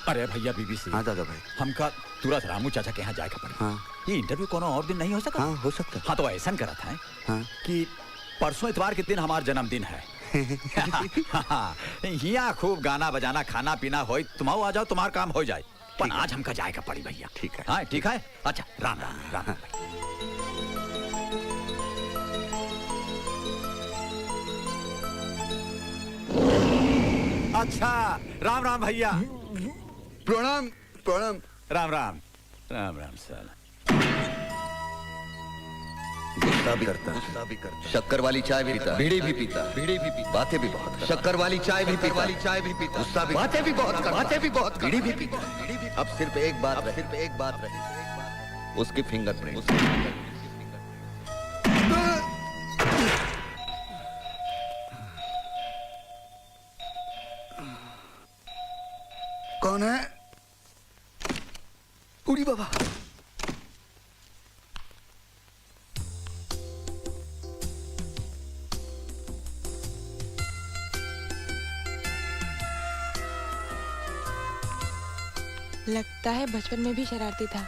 अरे भैया बीबीसी। हाँ दादा भाई। हमका तुरंत रामू चाचा के यहाँ जाएगा पड़ेगा। हाँ। ये इंटरव्यू कोनो और दिन नहीं हो सकता? हाँ हो सकता। हाँ तो ऐसा करा था हाँ। कि परसों इतवार के दिन हमारा जन्मदिन है। यहाँ खूब गाना बजाना खाना पीना हो, तुम आ जाओ, तुम्हारा काम हो जाए। पर आज हमका जाएगा पड़ी भैया। ठीक है। हाँ ठीक है। अच्छा राम राम राम। अच्छा राम राम भैया। प्रणाम प्रणाम। राम राम राम राम सर। गुस्सा भी करता, शक्कर वाली चाय भी पीता, बीड़ी भी पीता, बातें भी बहुत, शक्कर वाली चाय भी पीता, गुस्सा भी, बातें भी बहुत, बीड़ी भी पीता। अब सिर्फ एक बात रही, उसकी फिंगरप्रिंट। कौन है? उड़ी बाबा। लगता है बचपन में भी शरारती था।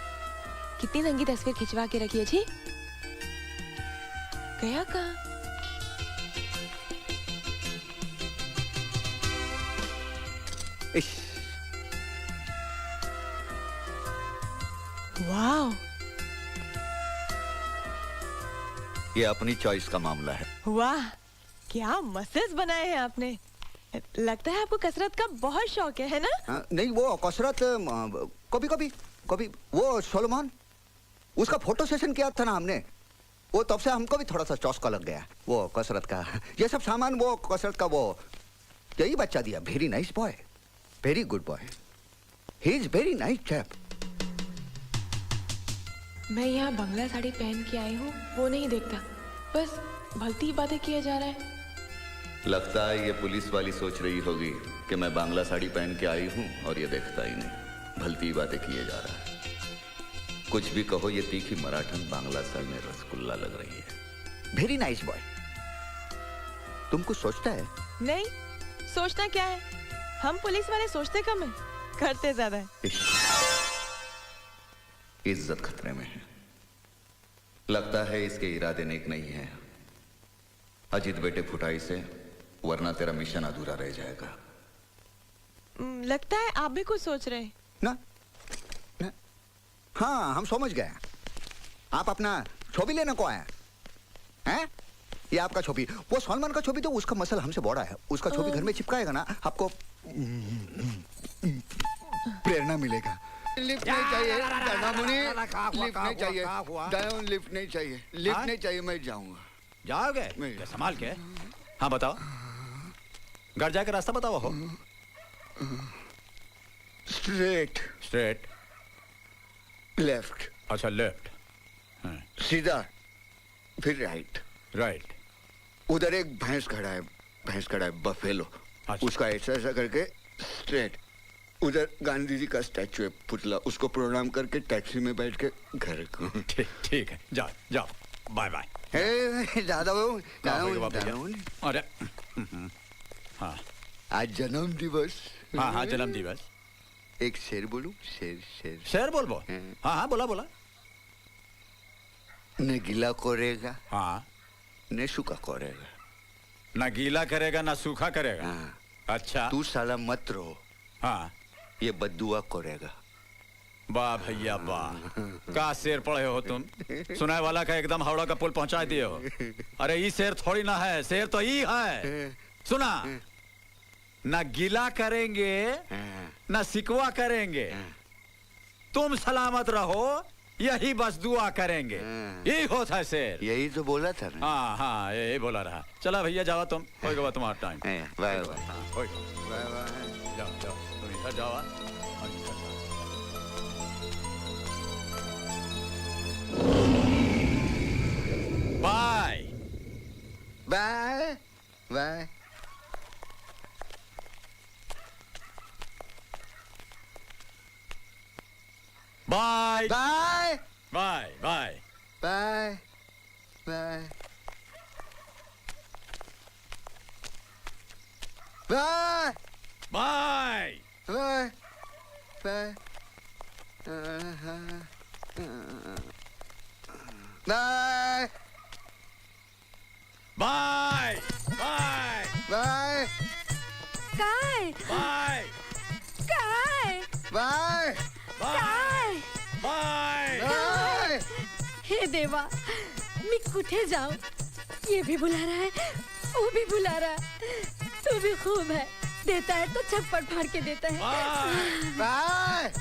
कितनी रंगी तस्वीर खिंचवा के रखी है जी। गया कहाँ? वाह, ये अपनी चॉइस का मामला है। वाह, क्या मसल्स बनाए हैं आपने। लगता है आपको कसरत का बहुत शौक है ना? नहीं, वो कसरत कभी कभी कभी वो सोलोमन, उसका फोटो सेशन किया था ना हमने, वो तब से हमको भी थोड़ा सा चौस्का लग गया वो कसरत का। ये सब सामान वो कसरत का वो यही बच्चा दिया। Very nice boy, very good boy, he is very nice chap. मैं यहाँ बंगला साड़ी पहन के आई हूँ, वो नहीं देखता, बस भलती बातें किया जा रहा है। लगता है ये पुलिस वाली सोच रही होगी कि मैं बांग्ला साड़ी पहन के आई हूँ और ये देखता ही नहीं, भलती बातें किए जा रहा है। कुछ भी कहो, ये तीखी मराठन बांग्ला साल में रसगुल्ला लग रही है। Very nice boy. तुम कुछ सोचता है? नहीं, सोचना क्या है, हम पुलिस वाले सोचते कम है, करते ज्यादा है। इज्जत खतरे में है। लगता है इसके इरादे नेक नहीं है। अजीत बेटे फुटाई से, वरना तेरा मिशन अधूरा रह जाएगा। लगता है आप भी कुछ सोच रहे हैं ना? हाँ, हम समझ गए। आप अपना छवि लेने को आए हैं? ये आपका छवि, वो सलमान का छवि तो उसका मसल हमसे बड़ा है, उसका छवि घर में चिपकाएगा ना, आपको प्रेरणा मिलेगा। लिफ्ट नहीं चाहिए दादामुनि, लिफ्ट नहीं चाहिए, डाउन लिफ्ट नहीं चाहिए, लिफ्ट नहीं चाहिए, मैं जाऊंगा। जाओगे? संभाल के। हाँ बताओ, घर जाके रास्ता बताओ। हो स्ट्रेट, स्ट्रेट, लेफ्ट, अच्छा लेफ्ट, सीधा, फिर राइट, राइट। उधर एक भैंस खड़ा है, भैंस खड़ा है, बफेलो। अच्छा। उसका ऐसा ऐसा करके स्ट्रेट। उधर गांधी जी का स्टैचू है, पुतला, उसको प्रणाम करके टैक्सी में बैठ के घर को। ठीक है, जाओ जाओ, बाय बाय। दादा बाबू, अरे हाँ, आज जन्म दिवस। हाँ हाँ, जन्म दिवस। एक शेर बोलूं? शेर शेर शेर बोल बोल। हाँ हाँ, बोला बोला। न गीला करेगा, हाँ, न सूखा करेगा। ना गीला करेगा ना सूखा करेगा। हाँ। अच्छा, तू साला मत रो, हाँ, ये बद्दुआ करेगा। वाह भैया वाह, का शेर पढ़े हो तुम। सुनाए वाला का एकदम हावड़ा का पुल पहुंचा दिए हो। अरे ये शेर थोड़ी ना है, शेर तो ये है। सुना, ना गीला करेंगे ना सिकवा करेंगे, तुम सलामत रहो, यही बस दुआ करेंगे। यही होता है शेर। यही तो बोला था ना। हाँ हाँ, यही बोला रहा। चला भैया जाओ तुम, होगा तुम्हारा time. Bye bye, bye bye. जाओ जाओ, तुम इधर जाओ। Bye bye bye. Bye bye bye bye bye bye bye bye bye bye bye bye bye bye काय बाय काय बाय काय बाय बाय। हे देवा, मी कुठे जाऊं? ये भी बुला रहा है, वो भी बुला रहा है। तू भी खूब है, देता है तो छप्पड़ फाड़ के देता है। बाय।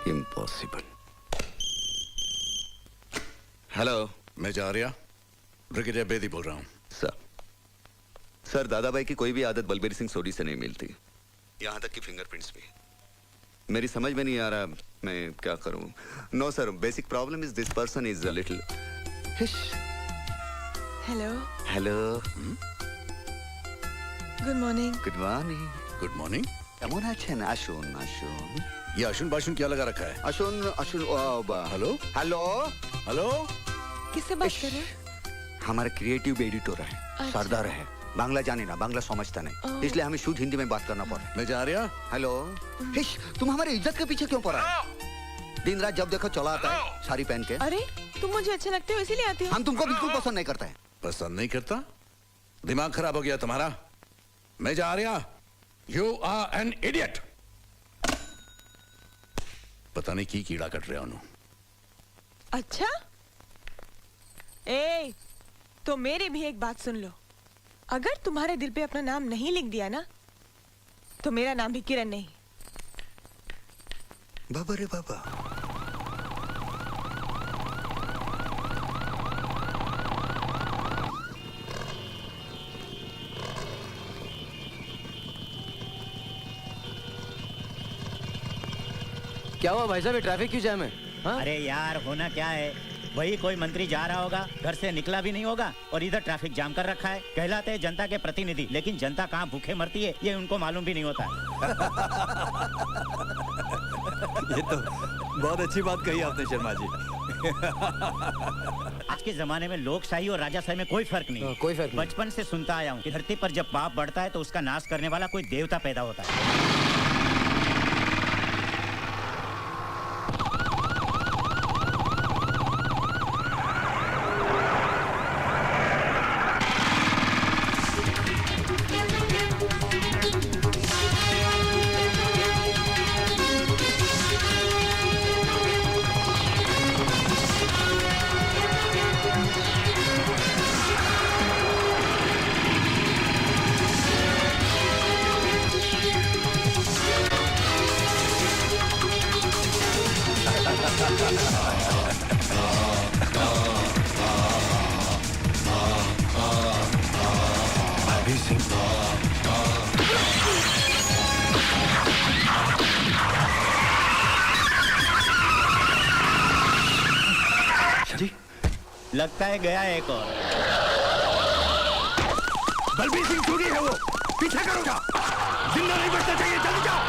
इम्पॉसिबल। हेलो, मैं जारिया, ब्रिगेडियर बेदी बोल रहा हूँ। सर, दादा भाई की कोई भी आदत बलबीर सिंह सोडी से नहीं मिलती, यहाँ तक कि फिंगरप्रिंट्स भी। मेरी समझ में नहीं आ रहा मैं क्या करूँ। No sir, basic problem is this person is a little. Hello hello, good morning. Good morning. Good morning. কেমন আছেন? আসুন আসুন। ये अशुन बाशुन क्या लगा रखा है? আসুন আসুন। हेलो हेलो हेलो किससे बात कर रहे हैं? हमारा क्रिएटिव एडिटर है, सरदार है। बांग्ला जाने ना, बांग्ला समझता नहीं, इसलिए हमें शुद्ध हिंदी में बात करना पड़ा। मैं जा रहा। हेलो। हिश, तुम हमारे इज्जत के पीछे क्यों पड़ा है? दिन रात जब देखो चला आता है साड़ी पहन के। अरे तुम मुझे अच्छे लगते हो इसीलिए आती हो। हम तुमको बिल्कुल पसंद नहीं करते हैं। पसंद नहीं करता? दिमाग खराब हो गया तुम्हारा? मैं जा रहा। You are an idiot. पता नहीं की कीड़ा कट रहा हूं। अच्छा ए तो मेरी भी एक बात सुन लो, अगर तुम्हारे दिल पे अपना नाम नहीं लिख दिया ना तो मेरा नाम भी किरण नहीं। बाबा रे बाबा। क्या हुआ भाई साहब, ये ट्रैफिक क्यों जैम है? हाँ? अरे यार होना क्या है, वही कोई मंत्री जा रहा होगा, घर से निकला भी नहीं होगा और इधर ट्रैफिक जाम कर रखा है। कहलाते हैं जनता के प्रतिनिधि, लेकिन जनता कहाँ भूखे मरती है ये उनको मालूम भी नहीं होता। ये तो बहुत अच्छी बात कही आपने शर्मा जी। आज के जमाने में लोकशाही और राजाशाही में कोई फर्क नहीं। कोई फर्क नहीं। बचपन से सुनता आया हूँ कि धरती पर जब पाप बढ़ता है तो उसका नाश करने वाला कोई देवता पैदा होता है। लगता है गया एक और। बलबीर सिंह चूड़ी है वो, पीछे करूंगा। जिंदा नहीं बचना चाहिए, जल्दी जाओ।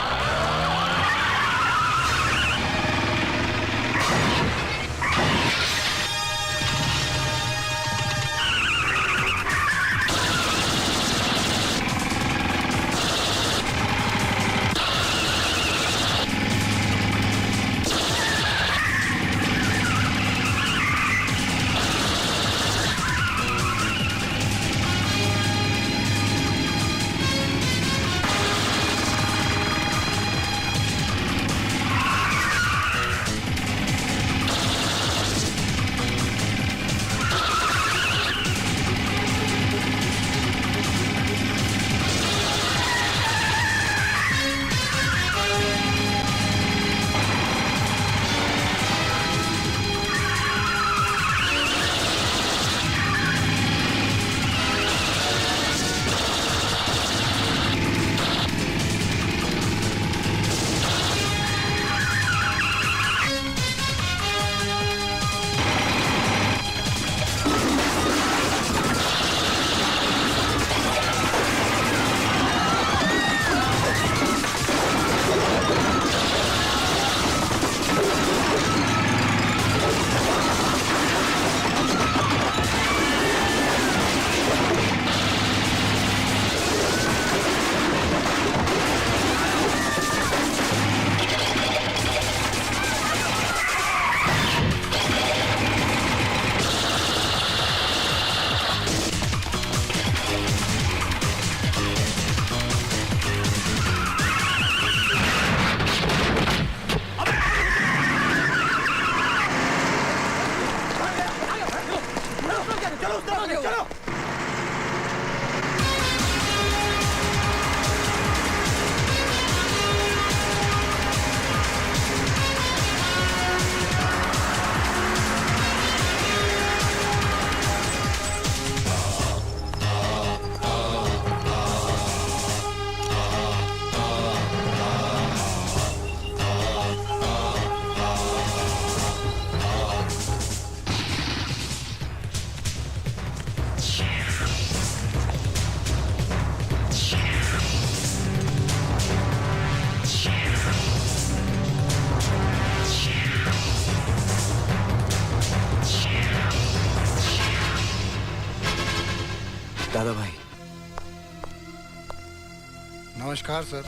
नमस्कार सर।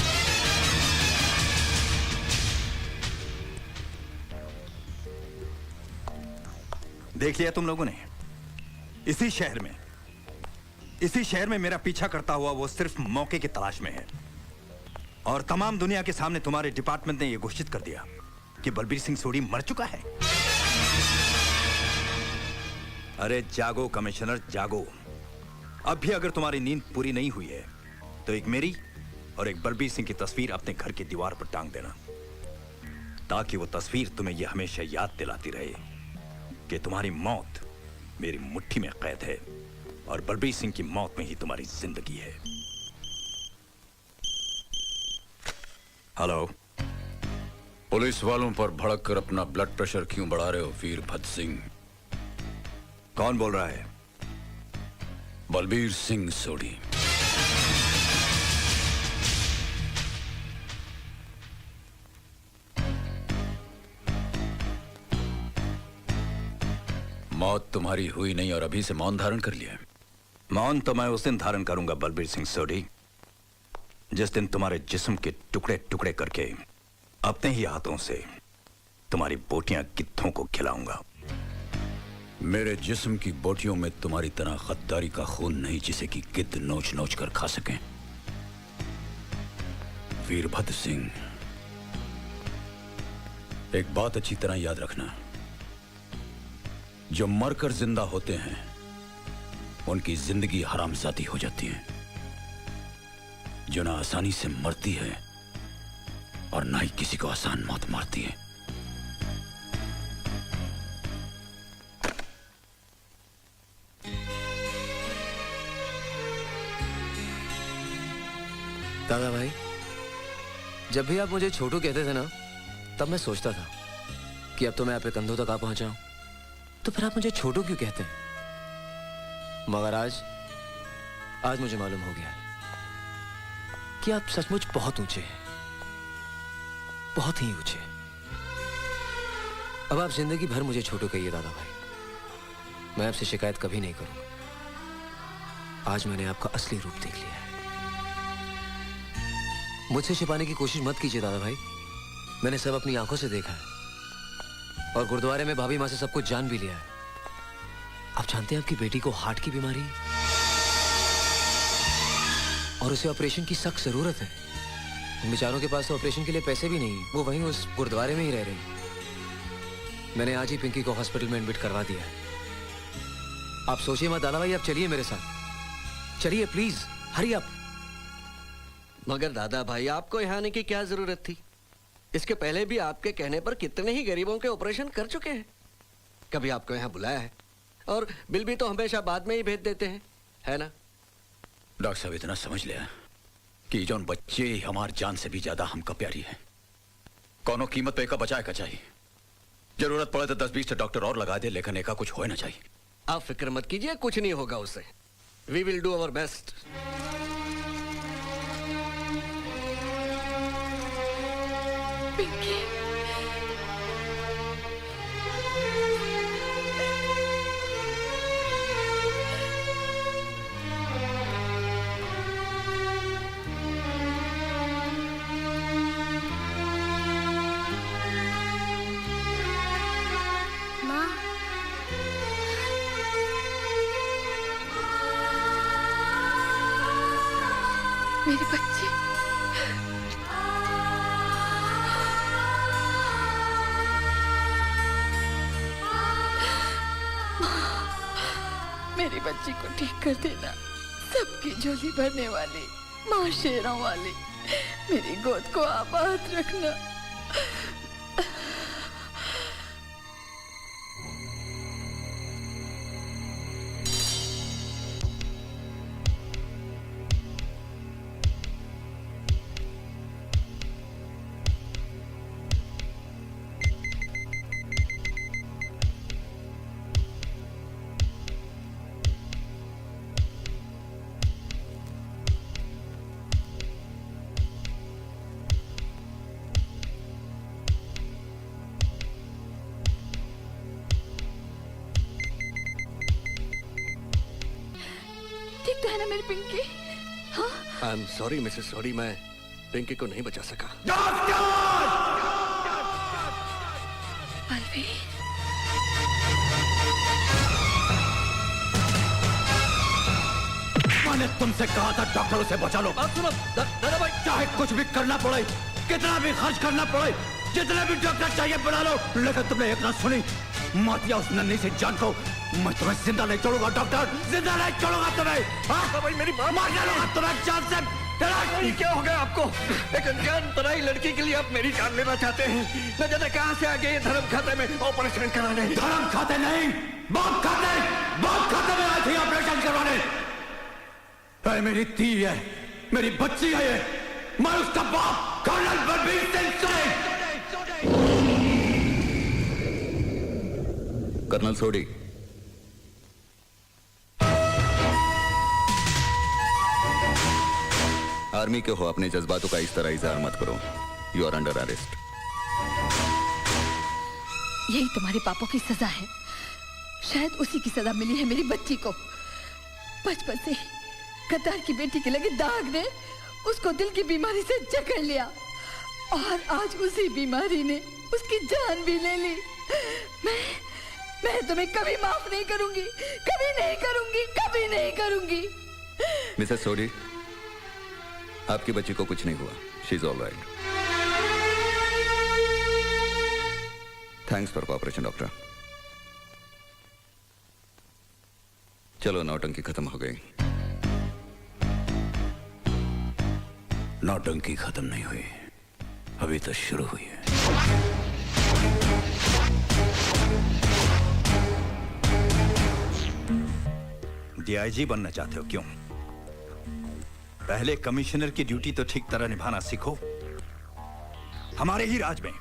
देख लिया तुम लोगों ने, इसी शहर में मेरा पीछा करता हुआ वो सिर्फ मौके की तलाश में है, और तमाम दुनिया के सामने तुम्हारे डिपार्टमेंट ने यह घोषित कर दिया कि बलबीर सिंह सोढ़ी मर चुका है। अरे जागो कमिश्नर, जागो। अब भी अगर तुम्हारी नींद पूरी नहीं हुई है तो एक मेरी और एक बलबीर सिंह की तस्वीर अपने घर की दीवार पर टांग देना, ताकि वो तस्वीर तुम्हें यह हमेशा याद दिलाती रहे कि तुम्हारी मौत मेरी मुट्ठी में कैद है और बलबीर सिंह की मौत में ही तुम्हारी जिंदगी है। हेलो, पुलिस वालों पर भड़क कर अपना ब्लड प्रेशर क्यों बढ़ा रहे हो वीरभद्र सिंह? कौन बोल रहा है? बलबीर सिंह सोढ़ी। मौत तुम्हारी हुई नहीं और अभी से मौन धारण कर लिया है। मौन तो मैं उस दिन धारण करूंगा बलबीर सिंह सोढ़ी, जिस दिन तुम्हारे जिस्म के टुकड़े टुकड़े करके अपने ही हाथों से तुम्हारी बोटियां गिद्धों को खिलाऊंगा। मेरे जिस्म की बोटियों में तुम्हारी तरह गद्दारी का खून नहीं जिसे कि गिद्ध नोच नोच कर खा सकें। वीरभद्र सिंह, एक बात अच्छी तरह याद रखना, जो मरकर जिंदा होते हैं उनकी जिंदगी हरामजादी हो जाती है, जो ना आसानी से मरती है और ना ही किसी को आसान मौत मारती है। दादा भाई, जब भी आप मुझे छोटू कहते थे ना, तब मैं सोचता था कि अब तो मैं आपके कंधों तक आ पहुंचा हूं, तो फिर आप मुझे छोटू क्यों कहते हैं? मगर आज मुझे मालूम हो गया कि आप सचमुच बहुत ऊंचे हैं, बहुत ही ऊंचे। अब आप जिंदगी भर मुझे छोटू कहिए दादा भाई, मैं आपसे शिकायत कभी नहीं करूंगा। आज मैंने आपका असली रूप देख लिया है। मुझसे छिपाने की कोशिश मत कीजिए दादा भाई, मैंने सब अपनी आंखों से देखा है और गुरुद्वारे में भाभी मां से सब कुछ जान भी लिया है। आप जानते हैं आपकी बेटी को हार्ट की बीमारी और उसे ऑपरेशन की सख्त जरूरत है। उन बेचारों के पास तो ऑपरेशन के लिए पैसे भी नहीं, वो वहीं उस गुरुद्वारे में ही रह रहे। मैंने आज ही पिंकी को हॉस्पिटल में एडमिट करवा दिया है। आप सोचिए मत दादा भाई, आप चलिए मेरे साथ, चलिए प्लीज, हरी अप। मगर दादा भाई, आपको यहाँ आने की क्या जरूरत थी? इसके पहले भी आपके कहने पर कितने ही गरीबों के ऑपरेशन कर चुके हैं। कभी आपको यहाँ बुलाया है? और बिल भी तो हमेशा बाद में ही भेज देते हैं, है ना? डॉक्टर साहब, इतना समझ लिया कि जौन बच्चे हमार जान से भी ज्यादा हमका प्यारी है, कौनो कीमत पे का बचाए का चाहिए। जरूरत पड़े तो 10-20 डॉक्टर और लगा दे, लेकिन एका कुछ हो ना चाहिए। आप फिक्र मत कीजिए, कुछ नहीं होगा उससे। We will do our best. मेरे बच्चे, मेरी बच्ची को ठीक कर देना। सबकी झोली भरने वाली माँ शेरों वाली, मेरी गोद को आबाद रखना। ठीक तो है ना मेरी पिंकी? हाँ। I am sorry Mrs sorry, मैं पिंकी को नहीं बचा सका। बलबीर, मैंने तुमसे कहा था डॉक्टर उसे बचा लो। सुनो दादा भाई, चाहे कुछ भी करना पड़े, कितना भी खर्च करना पड़े, जितने भी डॉक्टर चाहिए बुला लो, लेकिन तुमने एक ना सुनी। मत या उस नन्ही सी जान को मैं तुम्हें जिंदा नहीं छोड़ूंगा डॉक्टर, जिंदा नहीं छोड़ूंगा तुम्हें। भाई मेरी मार डालूंगा तुम्हें जान से। क्या हो गया आपको? एक अनजान पराई लड़की के लिए आप मेरी जान लेना चाहते हैं? न जाने कहां से आ गए धर्म खाते में ऑपरेशन कराने। धर्म खाते नहीं, बाप खाते में आई थी ऑपरेशन करवाने। मेरी धी है, मेरी बच्ची है ये, मैं उसका बाप कर्नल बलबीर सिंह सोडी। कर्नल सोडी, आर्मी के हो, अपने जज्बातों का इस तरह इजहार मत करो। You are under arrest. यही तुम्हारे पापों की सजा है। शायद उसी की सजा मिली है मेरी बच्ची को। बचपन से गद्दार की बेटी के लगे दाग ने उसको दिल की बीमारी से जकड़ लिया और आज उसी बीमारी ने उसकी जान भी ले ली। मैं तुम्हें कभी माफ नहीं करूंगी, कभी नहीं करूंगी, कभी नहीं करूंगी। मिसेस सोडी, आपकी बच्ची को कुछ नहीं हुआ। She is all right. Thanks for cooperation doctor. चलो, नौटंकी खत्म हो गई। नौटंकी खत्म नहीं हुई, अभी तो शुरू हुई है। डीआईजी बनना चाहते हो क्यों? पहले कमिश्नर की ड्यूटी तो ठीक तरह निभाना सीखो। हमारे ही राज में,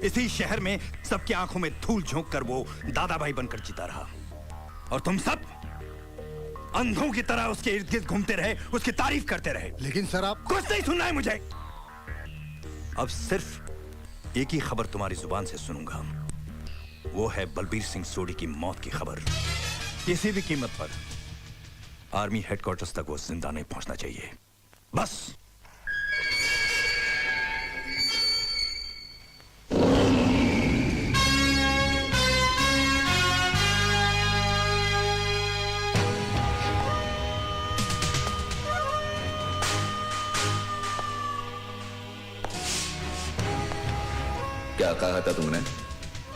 इसी शहर में सबकी आंखों में धूल झोंक कर वो दादा भाई बनकर जीता रहा, और तुम सब अंधों की तरह उसके इर्द गिर्द घूमते रहे, उसकी तारीफ करते रहे। लेकिन सर आप कुछ नहीं सुनना है मुझे। अब सिर्फ एक ही खबर तुम्हारी जुबान से सुनूंगा, वो है बलबीर सिंह सोडी की मौत की खबर। किसी भी कीमत पर आर्मी हेडक्वार्टर्स तक वो जिंदा नहीं पहुंचना चाहिए, बस। क्या कहा था तुमने?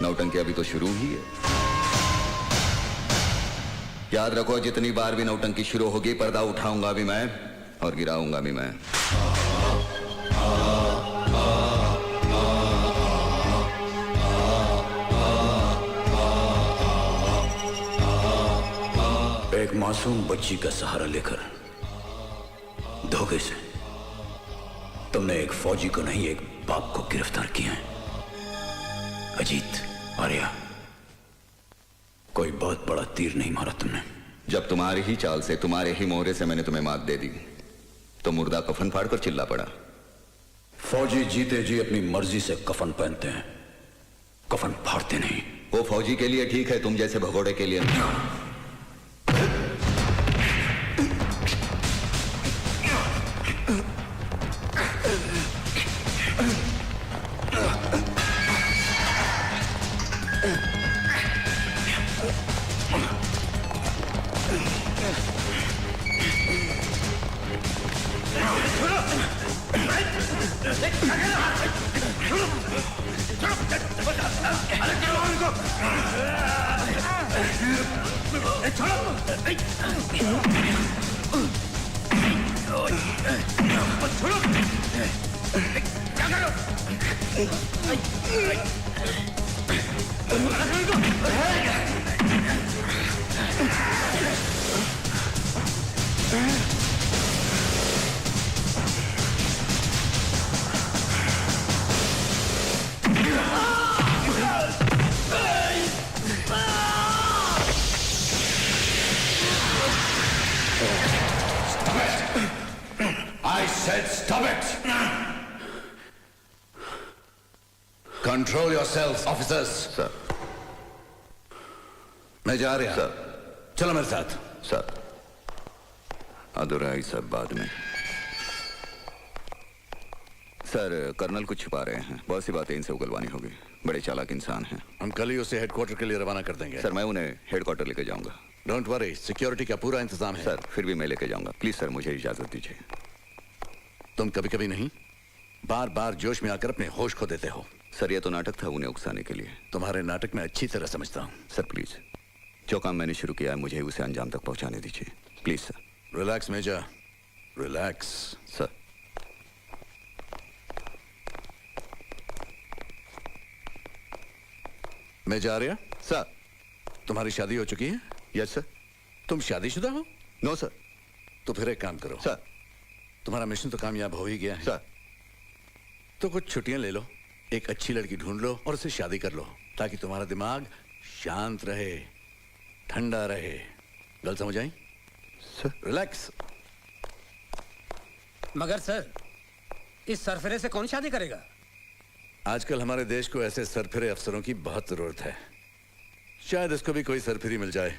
नौटंकी अभी तो शुरू ही है। याद रखो, जितनी बार भी नौटंकी शुरू होगी, पर्दा उठाऊंगा भी मैं और गिराऊंगा भी मैं। एक मासूम बच्ची का सहारा लेकर धोखे से तुमने एक फौजी को नहीं, एक बाप को गिरफ्तार किया है। अजीत, आर्या, कोई बहुत बड़ा तीर नहीं मारा तुमने। जब तुम्हारी ही चाल से, तुम्हारे ही मोहरे से मैंने तुम्हें मात दे दी, तो मुर्दा कफन फाड़कर चिल्ला पड़ा। फौजी जीते जी अपनी मर्जी से कफन पहनते हैं, कफन फाड़ते नहीं। वो फौजी के लिए ठीक है, तुम जैसे भगोड़े के लिए नहीं। I said stop it! Control yourselves, officers. Sir. मैं जा रहा। सर। चलो मेरे साथ। सर। अदुराई सब बाद में। सर, कर्नल कुछ छुपा रहे हैं। बहुत सी बातें इनसे उगलवानी होगी। बड़े चालाक इंसान हैं। हम कल ही उसे हेडक्वार्टर के लिए रवाना कर देंगे। सर, मैं उन्हें हेडक्वार्टर लेके जाऊंगा। डोंट वरी, सिक्योरिटी का पूरा इंतजाम है। सर, फिर भी मैं लेके जाऊंगा। प्लीज सर, मुझे इजाजत दीजिए। तुम कभी कभी नहीं, बार बार जोश में आकर अपने होश खो देते हो। सर, ये तो नाटक था उन्हें उकसाने के लिए। तुम्हारे नाटक में अच्छी तरह समझता हूँ। सर प्लीज, जो काम मैंने शुरू किया है मुझे उसे अंजाम तक पहुंचाने दीजिए। Please sir. Relax major, relax. Sir. Major Arya. Sir. तुम्हारी शादी हो चुकी है? Yes sir. तुम शादीशुदा हो? No sir. तो फिर एक काम करो सर। तुम्हारा मिशन तो कामयाब हो ही गया है सर। तो कुछ छुट्टियां ले लो, एक अच्छी लड़की ढूंढ लो और उससे शादी कर लो, ताकि तुम्हारा दिमाग शांत रहे, ठंडा रहे। गल समझ आई? सर। रिलैक्स। मगर सर, इस सरफरे से कौन शादी करेगा? आजकल हमारे देश को ऐसे सरफिरे अफसरों की बहुत जरूरत है। शायद इसको भी कोई सरफिरी मिल जाए।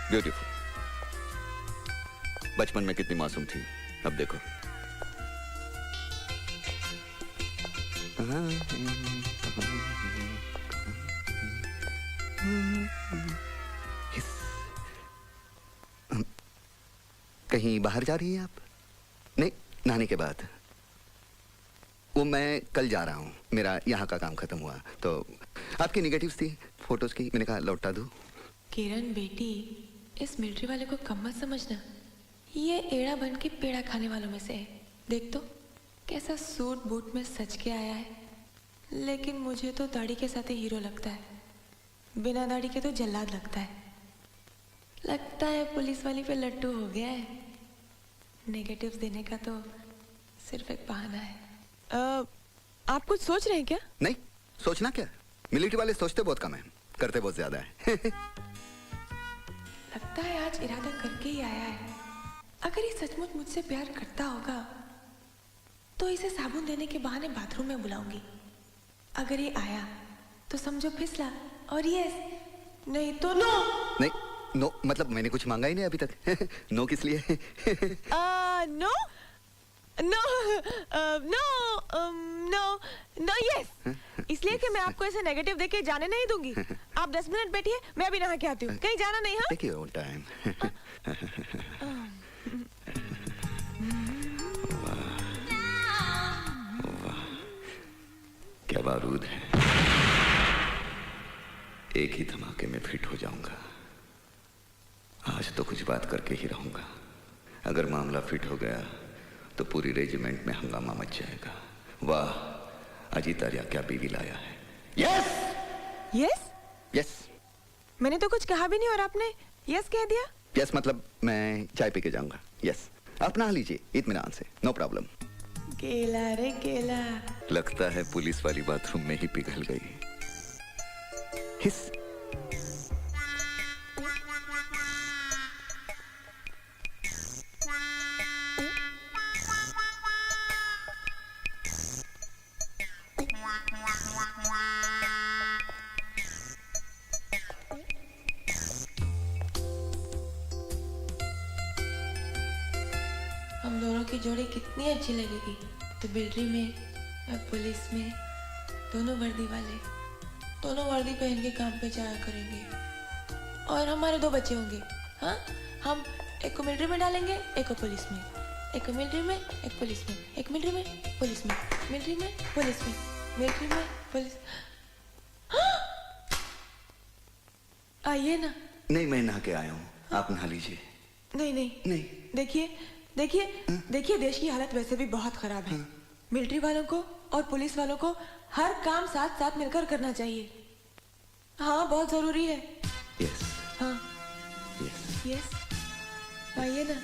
ब्यूटीफुल। बचपन में कितनी मासूम थी, अब देखो। कहीं बाहर जा रही हैं आप? नहीं, नहाने के बाद। वो मैं कल जा रहा हूँ, मेरा यहाँ का काम खत्म हुआ तो आपकी निगेटिव्स थी फोटोज की, मैंने कहा लौटा दूँ। किरण बेटी, इस मिलिट्री वाले को कम मत समझना। ये एड़ा बन के पेड़ा खाने वालों में से है। देख तो कैसा सूट बूट में सज के आया है, लेकिन मुझे तो दाढ़ी के साथ ही हीरो लगता है, बिना दाढ़ी के तो जल्लाद लगता है। लगता है पुलिस वाली पे लट्टू हो गया है। नेगेटिव्स देने का तो सिर्फ एक बहाना है। आप कुछ सोच रहे हैं क्या? नहीं, सोचना क्या, मिलिट्री वाले सोचते बहुत कम है, करते बहुत ज्यादा है। लगता है आज इरादा करके ही आया है। अगर ये सचमुच मुझसे प्यार करता होगा तो इसे साबुन देने के बहाने बाथरूम में बुलाऊंगी। अगर ये आया तो समझो फिसला, और यस, नहीं तो नो। नहीं, नो मतलब मैंने कुछ मांगा ही नहीं अभी तक। नो किस लिए? No no no no no yes, इसलिए कि मैं आपको ऐसे नेगेटिव देके जाने नहीं दूंगी। आप 10 मिनट बैठिए, मैं अभी नहा के आती हूँ। कहीं जाना नहीं। हाँ, टेक योर ओन टाइम। क्या बारूद है, एक ही धमाके में फिट हो जाऊंगा। आज तो कुछ बात करके ही रहूंगा। अगर मामला फिट हो गया तो पूरी रेजिमेंट में हंगामा मच जाएगा। वाह, अजीत आर्या क्या बीवी लाया है। Yes yes yes. मैंने तो कुछ कहा भी नहीं और आपने यस कह दिया। यस मतलब मैं चाय पी के जाऊंगा। यस, आप नहा लीजिए इत्मीनान से, नो प्रॉब्लम। केला रे केला। लगता है पुलिस वाली बाथरूम में ही पिघल गई। हिस। हम दोनों की जोड़ी कितनी अच्छी लगेगी। तो मिलिट्री में और पुलिस में, दोनों वर्दी वाले, दोनों वर्दी पहन के काम पे जाया करेंगे। और हमारे 2 बच्चे होंगे। हाँ, हम एक को मिलिट्री में डालेंगे, एक को पुलिस में। एक को मिलिट्री में, एक पुलिस में। एक मिलिट्री में, पुलिस में। मिलिट्री में, पुलिस में। मिलिट्री में, पुलिस। आइए ना। नहीं, मैं नहा के आया हूँ, आप नहा लीजिए। नहीं नहीं नहीं। देखिए देखिए देखिए, देश की हालत वैसे भी बहुत खराब है। मिलिट्री वालों को और पुलिस वालों को हर काम साथ साथ मिलकर करना चाहिए। हाँ, बहुत जरूरी है। यस। हाँ यस आइए ना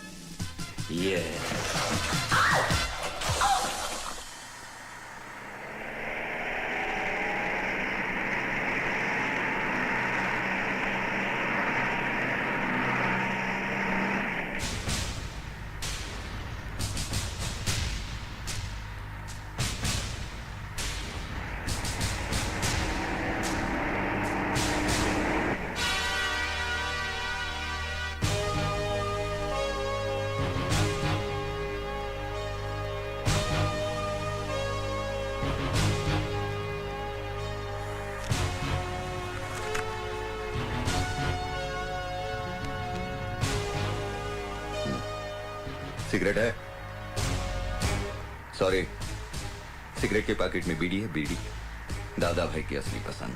सिगरेट है? सॉरी, सिगरेट के पैकेट में बीड़ी है, बीड़ी। दादा भाई की असली पसंद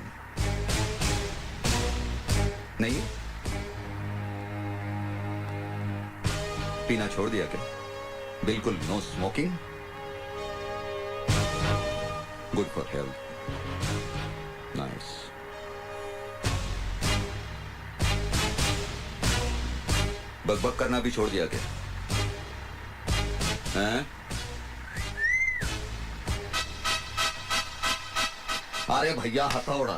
नहीं। पीना छोड़ दिया क्या? बिल्कुल no smoking. Good for health. Nice. बकबक करना भी छोड़ दिया क्या? हैं? अरे भैया हथौड़ा,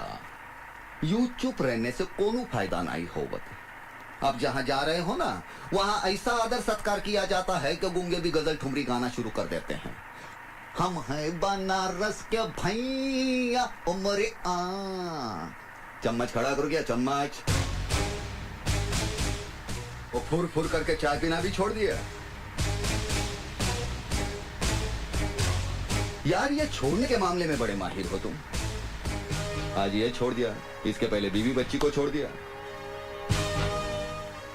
यूं चुप रहने से कोनो फायदा नहीं होवत। अब जहां जा रहे हो ना, वहां ऐसा आदर सत्कार किया जाता है कि गूंगे भी गजल ठुमरी गाना शुरू कर देते हैं। हम हैं बनारस के भैया उमरे आ। चम्मच खड़ा करो क्या? चम्मच। वो फुर फुर करके चाय पीना भी छोड़ दिया। यार ये छोड़ने के मामले में बड़े माहिर हो तुम। आज ये छोड़ दिया, इसके पहले बीवी बच्ची को छोड़ दिया,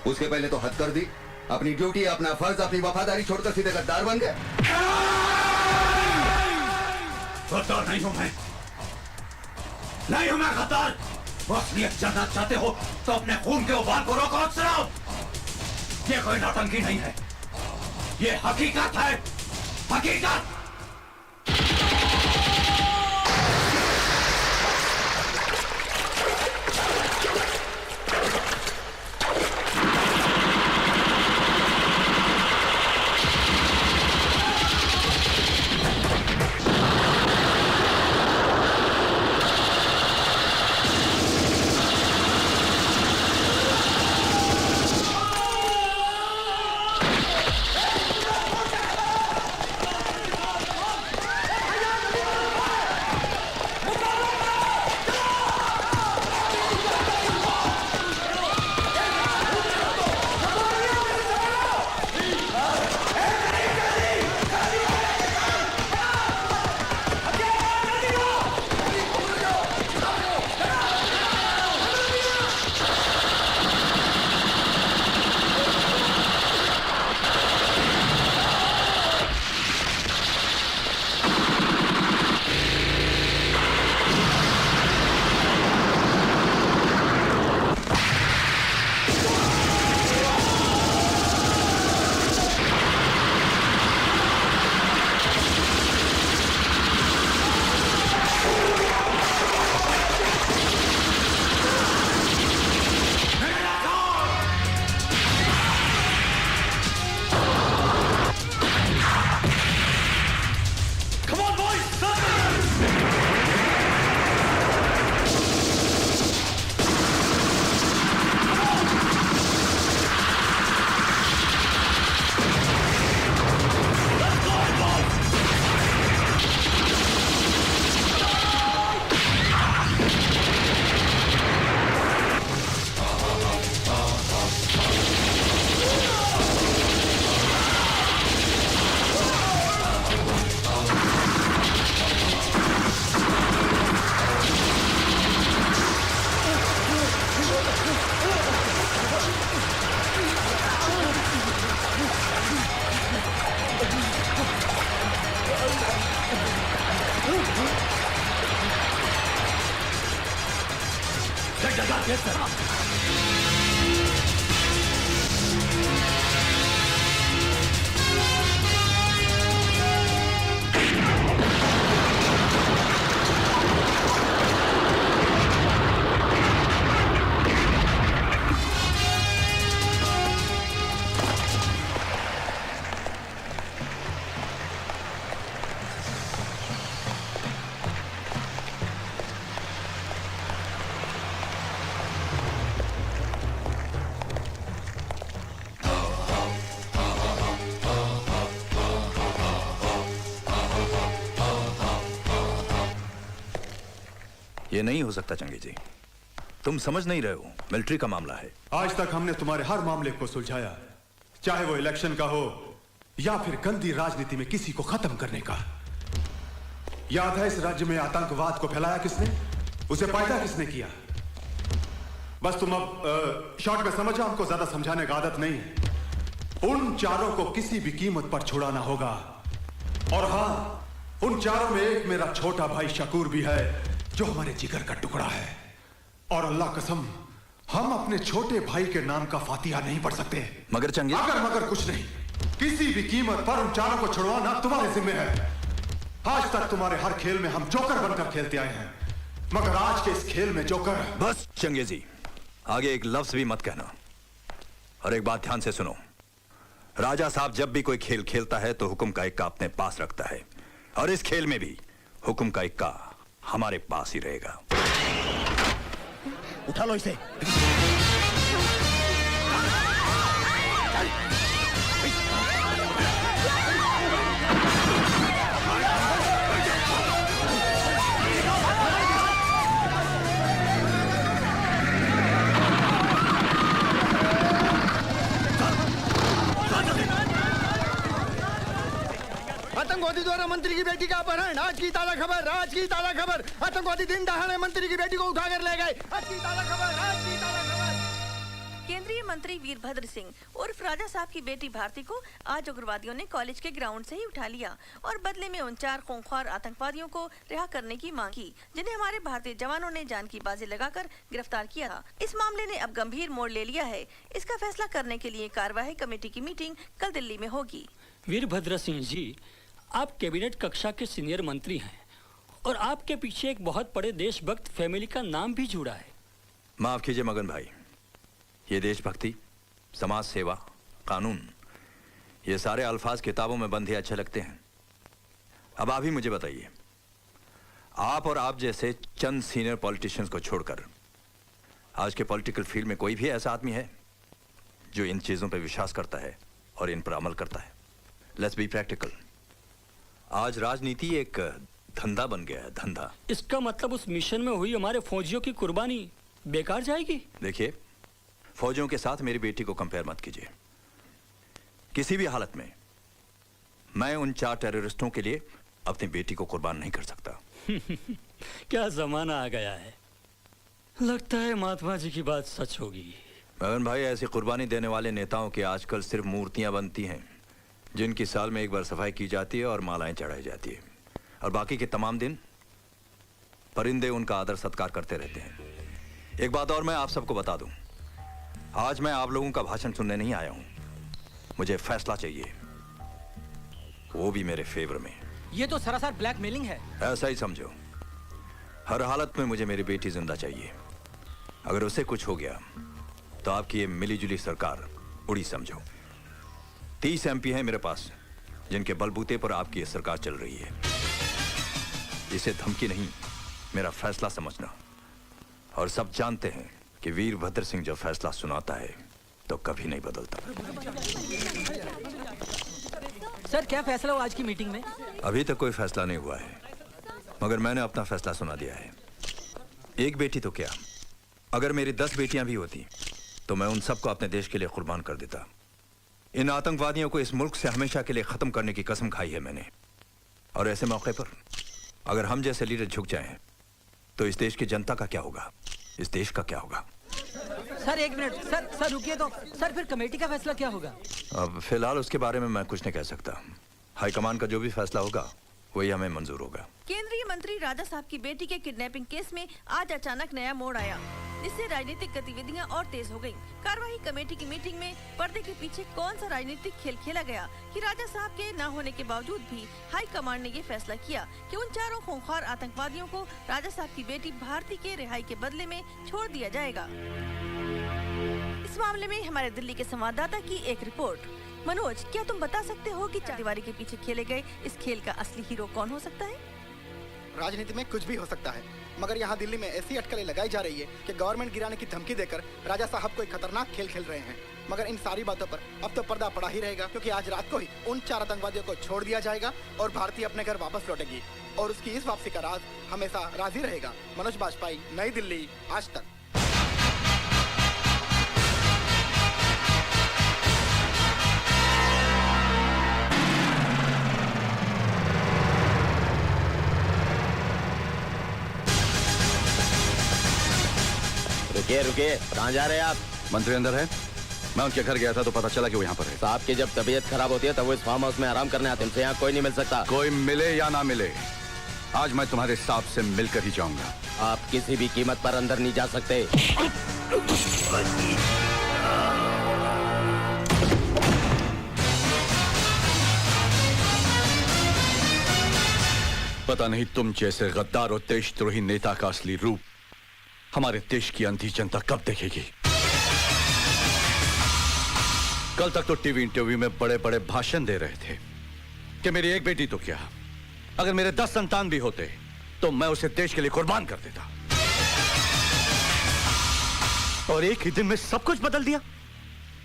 उसके पहले तो हद कर दी। अपनी ड्यूटी, अपना फर्ज, अपनी वफादारी छोड़कर सीधे गद्दार बन गए। गद्दार नहीं हूं मैं, नहीं हूं मैं गद्दार। असलियत जानना चाहते हो तो अपने खून के उबाल को रोको, सुनाओ। ये कोई नौटंकी नहीं है, ये हकीकत है, हकीकत। ये नहीं हो सकता चंगी जी, तुम समझ नहीं रहे हो, मिलिट्री का मामला है। आज तक हमने तुम्हारे हर मामले को सुलझाया, चाहे वो इलेक्शन का हो या फिर गंदी राजनीति में किसी को खत्म करने का। याद है इस राज्य में आतंकवाद को फैलाया किसने, उसे पैदा किसने किया? बस तुम अब शॉर्ट में समझो, हमको ज्यादा समझाने का आदत नहीं है। उन चारों को किसी भी कीमत पर छुड़ाना होगा। और हां, उन चारों में एक मेरा छोटा भाई शकूर भी है, जो हमारे जिगर का टुकड़ा है। और अल्लाह कसम, हम अपने छोटे भाई के नाम का फातिहा नहीं पढ़ सकते। मगर चंगी, अगर मगर कुछ नहीं, किसी भी कीमत पर उन चारों को छुड़वाना तुम्हारे जिम्मे है। आज तक तुम्हारे हर खेल में हम जोकर बनकर खेलते आए हैं, मगर आज के इस खेल में जोकर। बस चंगेजी, आगे एक लफ्ज भी मत कहना। और एक बात ध्यान से सुनो, राजा साहब जब भी कोई खेल खेलता है तो हुक्म का इक्का अपने पास रखता है, और इस खेल में भी हुक्म का इक्का हमारे पास ही रहेगा। उठा लो इसे। आतंकवादी द्वारा मंत्री की बेटी का अपहरण, आज की ताजा खबर, आज की ताजा खबर। आतंकवादी दिन दहाड़े मंत्री की बेटी को उठाकर ले गए, आज की ताजा खबर, आज की ताजा खबर। केंद्रीय मंत्री वीरभद्र सिंह उर्फ राजा साहब की बेटी भारती को आज उग्रवादियों ने कॉलेज के ग्राउंड से ही उठा लिया और बदले में उन 4 खूंखार आतंकवादियों को रिहा करने की मांग की, जिन्हें हमारे भारतीय जवानों ने जान की बाजी लगाकर गिरफ्तार किया था। इस मामले ने अब गंभीर मोड़ ले लिया है। इसका फैसला करने के लिए कार्यवाही कमेटी की मीटिंग कल दिल्ली में होगी। वीरभद्र सिंह जी, आप कैबिनेट कक्षा के सीनियर मंत्री हैं और आपके पीछे एक बहुत बड़े देशभक्त फैमिली का नाम भी जुड़ा है। माफ कीजिए मगन भाई, ये देशभक्ति, समाज सेवा, कानून, ये सारे अल्फाज किताबों में बंद ही अच्छे लगते हैं। अब आप ही मुझे बताइए, आप और आप जैसे चंद सीनियर पॉलिटिशियंस को छोड़कर आज के पॉलिटिकल फील्ड में कोई भी ऐसा आदमी है जो इन चीजों पर विश्वास करता है और इन पर अमल करता है? Let's be practical. आज राजनीति एक धंधा बन गया है, धंधा। इसका मतलब उस मिशन में हुई हमारे फौजियों की कुर्बानी बेकार जाएगी? देखिए, फौजियों के साथ मेरी बेटी को कंपेयर मत कीजिए। किसी भी हालत में मैं उन 4 टेररिस्टों के लिए अपनी बेटी को कुर्बान नहीं कर सकता। क्या जमाना आ गया है, लगता है महात्मा जी की बात सच होगी। मगन भाई, ऐसी कुर्बानी देने वाले नेताओं की आजकल सिर्फ मूर्तियां बनती हैं, जिनकी साल में एक बार सफाई की जाती है और मालाएं चढ़ाई जाती है, और बाकी के तमाम दिन परिंदे उनका आदर सत्कार करते रहते हैं। एक बात और मैं आप सबको बता दूं, आज मैं आप लोगों का भाषण सुनने नहीं आया हूं, मुझे फैसला चाहिए, वो भी मेरे फेवर में। ये तो सरासर ब्लैकमेलिंग है। ऐसा ही समझो। हर हालत में मुझे मेरी बेटी जिंदा चाहिए। अगर उसे कुछ हो गया तो आपकी ये मिलीजुली सरकार उड़ी समझो। 30 MP हैं मेरे पास, जिनके बलबूते पर आपकी ये सरकार चल रही है। इसे धमकी नहीं, मेरा फैसला समझना। और सब जानते हैं कि वीरभद्र सिंह जब फैसला सुनाता है तो कभी नहीं बदलता। सर, क्या फैसला हुआ आज की मीटिंग में? अभी तक कोई फैसला नहीं हुआ है, मगर मैंने अपना फैसला सुना दिया है। एक बेटी तो क्या, अगर मेरी 10 बेटियां भी होती तो मैं उन सबको अपने देश के लिए कुर्बान कर देता। इन आतंकवादियों को इस मुल्क से हमेशा के लिए खत्म करने की कसम खाई है मैंने। और ऐसे मौके पर अगर हम जैसे लीडर झुक जाएं तो इस देश की जनता का क्या होगा, इस देश का क्या होगा? सर एक मिनट, सर रुकिए तो। सर फिर कमेटी का फैसला क्या होगा? अब फिलहाल उसके बारे में मैं कुछ नहीं कह सकता। हाईकमान का जो भी फैसला होगा वही हमें मंजूर होगा। केंद्रीय मंत्री राजा साहब की बेटी के किडनैपिंग केस में आज अचानक नया मोड़ आया, जिससे राजनीतिक गतिविधियां और तेज हो गयी। कार्यवाही कमेटी की मीटिंग में पर्दे के पीछे कौन सा राजनीतिक खेल खेला गया कि राजा साहब के न होने के बावजूद भी हाई कमांड ने ये फैसला किया कि उन 4 खूंखार आतंकवादियों को राजा साहब की बेटी भारती के रिहाई के बदले में छोड़ दिया जाएगा। इस मामले में हमारे दिल्ली के संवाददाता की एक रिपोर्ट। मनोज, क्या तुम बता सकते हो कि चारदीवारी के पीछे खेले गए इस खेल का असली हीरो कौन हो सकता है? राजनीति में कुछ भी हो सकता है, मगर यहाँ दिल्ली में ऐसी अटकलें लगाई जा रही है कि गवर्नमेंट गिराने की धमकी देकर राजा साहब को एक खतरनाक खेल खेल रहे हैं। मगर इन सारी बातों पर अब तो पर्दा पड़ा ही रहेगा, क्योंकि आज रात को ही उन 4 आतंकवादियों को छोड़ दिया जाएगा और भारती अपने घर वापस लौटेगी और उसकी इस वापसी का राज हमेशा राज ही रहेगा। मनोज बाजपेयी, नई दिल्ली, आज तक। रुकिए रुकिए, कहाँ जा रहे हैं आप? मंत्री अंदर है। मैं उनके घर गया था तो पता चला कि वो यहाँ पर है। साहब की जब तबीयत खराब होती है तब वो इस फार्म हाउस में आराम करने आते हैं। उनसे यहाँ कोई नहीं मिल सकता। कोई मिले या ना मिले, आज मैं तुम्हारे साहब से मिलकर ही जाऊंगा। आप किसी भी कीमत पर अंदर नहीं जा सकते। पता नहीं तुम जैसे गद्दार और देशद्रोही नेता का असली रूप हमारे देश की अंधी जनता कब देखेगी। कल तक तो टीवी इंटरव्यू में बड़े बड़े भाषण दे रहे थे कि मेरी एक बेटी तो क्या, अगर मेरे 10 संतान भी होते तो मैं उसे देश के लिए कुर्बान कर देता। और एक ही दिन में सब कुछ बदल दिया।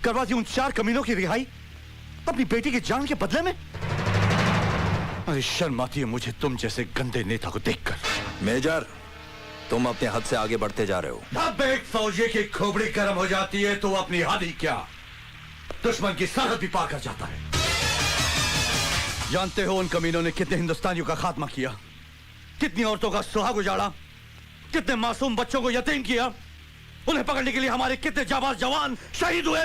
करवा दी उन 4 कमीनों की रिहाई अपनी बेटी की जान के बदले में। अरे शर्म आती है मुझे तुम जैसे गंदे नेता को देखकर। मेजर, तुम अपने हद से आगे बढ़ते जा रहे हो। अब एक फौजी की खोपड़ी गर्म हो जाती है तो अपनी हद ही क्या, दुश्मन की सरहद भी पार कर जाता है। जानते हो उन कमीनों ने कितने हिंदुस्तानियों का खात्मा किया, कितनी औरतों का सुहाग उजाड़ा, कितने मासूम बच्चों को यतीम किया। उन्हें पकड़ने के लिए हमारे कितने जाबाज जवान शहीद हुए।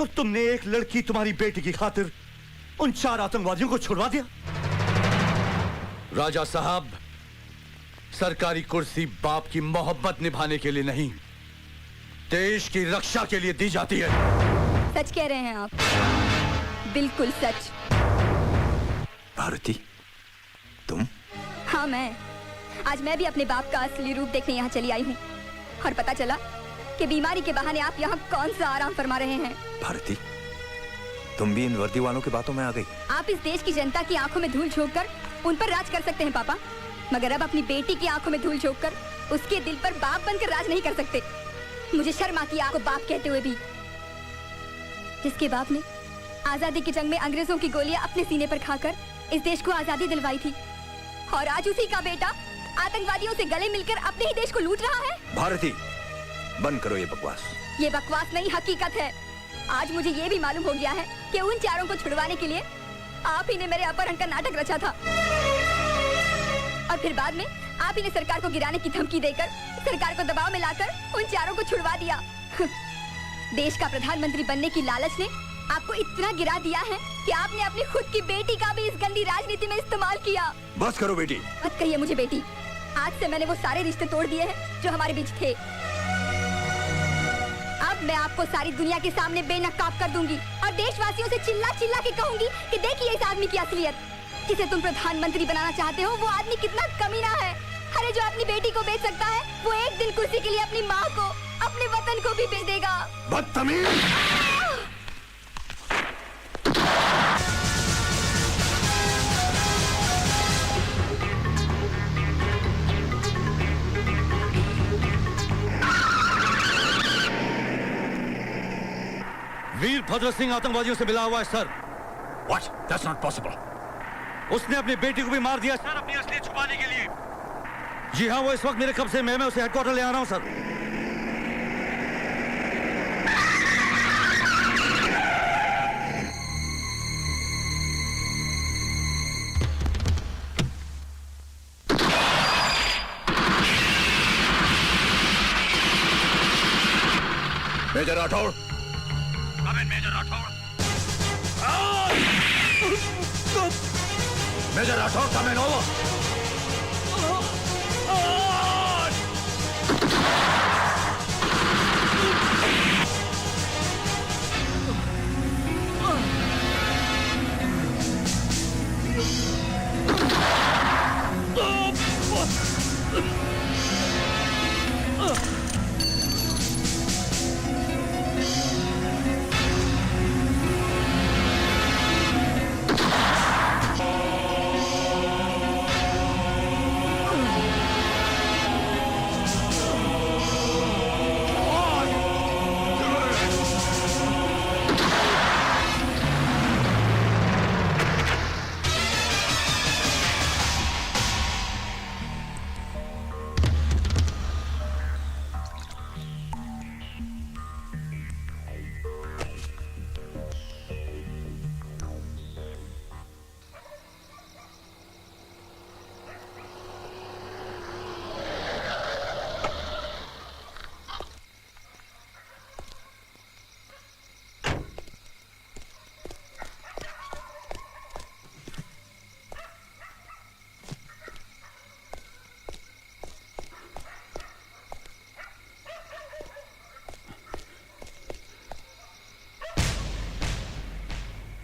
और तुमने एक लड़की, तुम्हारी बेटी की खातिर उन 4 आतंकवादियों को छुड़वा दिया। राजा साहब, सरकारी कुर्सी बाप की मोहब्बत निभाने के लिए नहीं, देश की रक्षा के लिए दी जाती है। सच कह रहे हैं आप, बिल्कुल सच। भारती, तुम? हाँ मैं। आज मैं भी अपने बाप का असली रूप देखने यहाँ चली आई हूँ और पता चला कि बीमारी के बहाने आप यहाँ कौन सा आराम फरमा रहे हैं। भारती, तुम भी इन वर्दी वालों की बातों में आ गई। आप इस देश की जनता की आंखों में धूल झोंककर उन पर राज कर सकते हैं पापा, मगर अब अपनी बेटी की आंखों में धूल झोंककर उसके दिल पर बाप बनकर राज नहीं कर सकते। मुझे शर्म आती है आपको बाप कहते हुए भी। जिसके बाप ने आजादी की जंग में अंग्रेजों की गोलियां अपने सीने पर खाकर इस देश को आजादी दिलवाई थी, और आज उसी का बेटा आतंकवादियों से गले मिलकर अपने ही देश को लूट रहा है। भारती, बंद करो ये बकवास। ये बकवास नहीं, हकीकत है। आज मुझे ये भी मालूम हो गया है कि उन 4 को छुड़वाने के लिए आप ही ने मेरे अपहरण का नाटक रचा था, और फिर बाद में आप ही ने सरकार को गिराने की धमकी देकर सरकार को दबाव में लाकर उन 4 को छुड़वा दिया। देश का प्रधानमंत्री बनने की लालच ने आपको इतना गिरा दिया है कि आपने अपनी खुद की बेटी का भी इस गंदी राजनीति में इस्तेमाल किया। बस करो बेटी। मत कहिए मुझे बेटी। आज से मैंने वो सारे रिश्ते तोड़ दिए हैं जो हमारे बीच थे। अब मैं आपको सारी दुनिया के सामने बेनकाब कर दूंगी और देशवासियों से चिल्ला चिल्ला के कहूंगी कि देखिए इस आदमी की असलियत। जिसे तुम प्रधानमंत्री बनाना चाहते हो वो आदमी कितना कमीना है। अरे जो अपनी बेटी को बेच सकता है वो एक दिन कुर्सी के लिए अपनी माँ को, अपने वतन को भी बेच देगा। बदतमीज! वीरभद्र सिंह आतंकवादियों से मिला हुआ है sir. What? That's not possible. उसने अपनी बेटी को भी मार दिया सर, अपनी असलियत छुपाने के लिए। जी हाँ, वो इस वक्त मेरे कब्जे में, मैं उसे हेडक्वार्टर ले आ रहा हूँ sir. Major Rathore. Major Rathore. Major Rathore, come in over.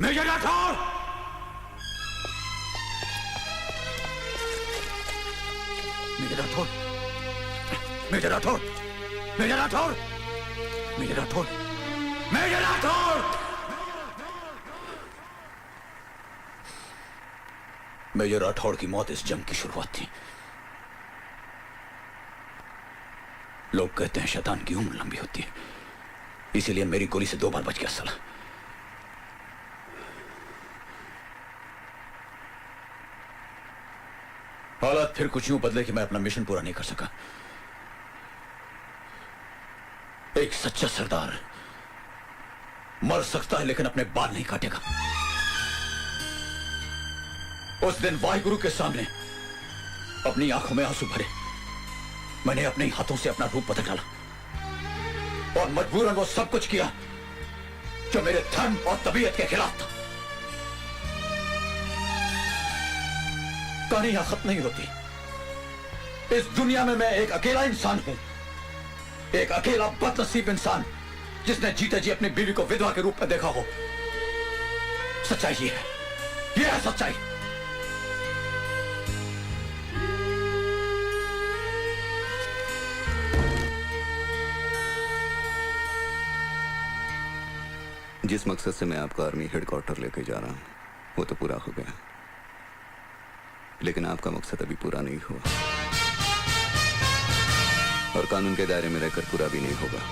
Major Rathore! Major Rathore! Major Rathore! Major Rathore! Major Rathore! Major Rathore! Major Rathore की मौत इस जंग की शुरुआत थी। लोग कहते हैं शैतान की उम्र लंबी होती है, इसीलिए मेरी गोली से 2 बार बच गया साला। हालात फिर कुछ यूं बदले कि मैं अपना मिशन पूरा नहीं कर सका। एक सच्चा सरदार मर सकता है लेकिन अपने बाल नहीं काटेगा। उस दिन वाहिगुरु के सामने अपनी आंखों में आंसू भरे मैंने अपने ही हाथों से अपना रूप बदल डाला और मजबूरन वो सब कुछ किया जो मेरे धर्म और तबीयत के खिलाफ था। कहानी यहां खत्म नहीं होती। इस दुनिया में मैं एक अकेला इंसान हूं, एक अकेला बदनसीब इंसान जिसने जीते जी अपनी बीवी को विधवा के रूप में देखा हो। सच्चाई ये है सच्चाई। जिस मकसद से मैं आपका आर्मी हेडक्वार्टर लेके जा रहा हूं वो तो पूरा हो गया, लेकिन आपका मकसद अभी पूरा नहीं हुआ और कानून के दायरे में रहकर पूरा भी नहीं होगा।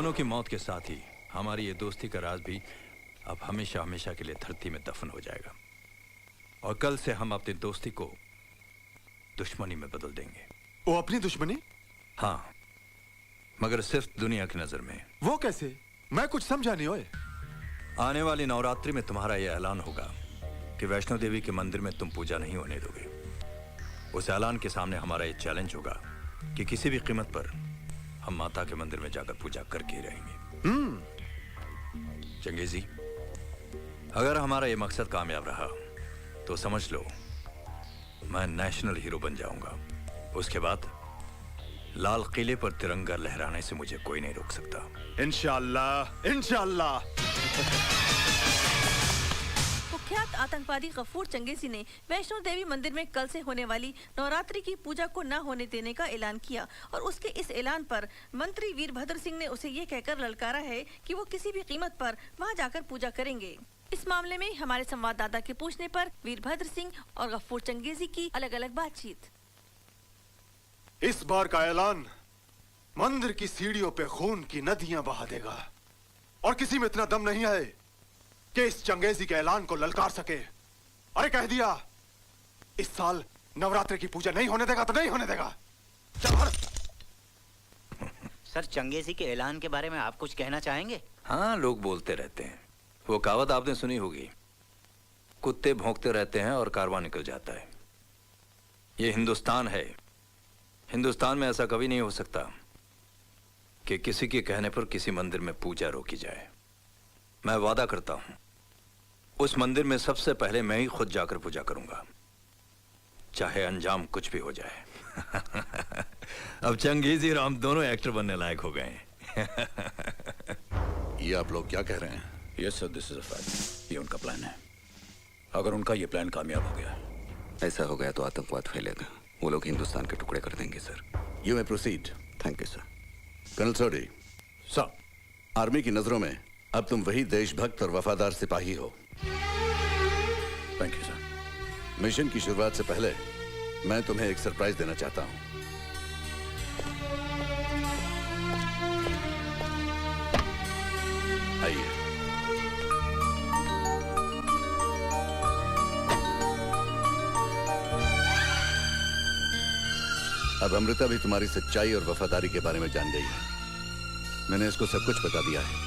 की मौत के साथ ही हमारी ये दोस्ती का राज भी अब हमेशा हमेशा के लिए धरती में दफन हो जाएगा और कल से हम अपनी दोस्ती को दुश्मनी में बदल देंगे। वो अपनी दुश्मनी? हाँ, मगर सिर्फ दुनिया की नजर में। वो कैसे? मैं कुछ समझा नहीं। ओए, आने वाली नवरात्रि में तुम्हारा यह ऐलान होगा कि वैष्णो देवी के मंदिर में तुम पूजा नहीं होने दोगे। उस ऐलान के सामने हमारा यह चैलेंज होगा कि किसी भी कीमत पर हम माता के मंदिर में जाकर पूजा करके ही रहेंगे। चंगेजी, अगर हमारा यह मकसद कामयाब रहा तो समझ लो मैं नेशनल हीरो बन जाऊंगा। उसके बाद लाल किले पर तिरंगा लहराने से मुझे कोई नहीं रोक सकता। इंशाअल्लाह, इंशाअल्लाह। कुख्यात आतंकवादी गफूर चंगेजी ने वैष्णो देवी मंदिर में कल से होने वाली नवरात्रि की पूजा को न होने देने का ऐलान किया और उसके इस ऐलान पर मंत्री वीरभद्र सिंह ने उसे ये कहकर ललकारा है कि वो किसी भी कीमत पर वहां जाकर पूजा करेंगे। इस मामले में हमारे संवाददाता के पूछने पर वीरभद्र सिंह और गफूर चंगेजी की अलग अलग बातचीत। इस बार का ऐलान मंदिर की सीढ़ियों पे खून की नदियां बहा देगा और किसी में इतना दम नहीं है कि इस चंगेजी के ऐलान को ललकार सके। अरे कह दिया, इस साल नवरात्रि की पूजा नहीं होने देगा तो नहीं होने देगा। सर, चंगेजी के ऐलान के बारे में आप कुछ कहना चाहेंगे? हाँ, लोग बोलते रहते हैं। वो कहावत आपने सुनी होगी, कुत्ते भौंकते रहते हैं और कारवां निकल जाता है। ये हिंदुस्तान है। हिंदुस्तान में ऐसा कभी नहीं हो सकता कि किसी के कहने पर किसी मंदिर में पूजा रोकी जाए। मैं वादा करता हूं, उस मंदिर में सबसे पहले मैं ही खुद जाकर पूजा करूंगा, चाहे अंजाम कुछ भी हो जाए। अब चंगेजी और हम दोनों एक्टर बनने लायक हो गए हैं। ये आप लोग क्या कह रहे हैं? Yes sir, this is a fact. ये उनका प्लान है। अगर उनका ये प्लान कामयाब हो गया, ऐसा हो गया तो आतंकवाद फैलेगा। वो लोग हिंदुस्तान के टुकड़े कर देंगे sir. You may proceed. Thank you sir. Colonel Sodhi, sir, army की नजरों में अब तुम वही देशभक्त और वफादार सिपाही हो। Thank you sir. मिशन की शुरुआत से पहले मैं तुम्हें एक सरप्राइज देना चाहता हूं। आइए। अब अमृता भी तुम्हारी सच्चाई और वफादारी के बारे में जान गई है। मैंने इसको सब कुछ बता दिया है।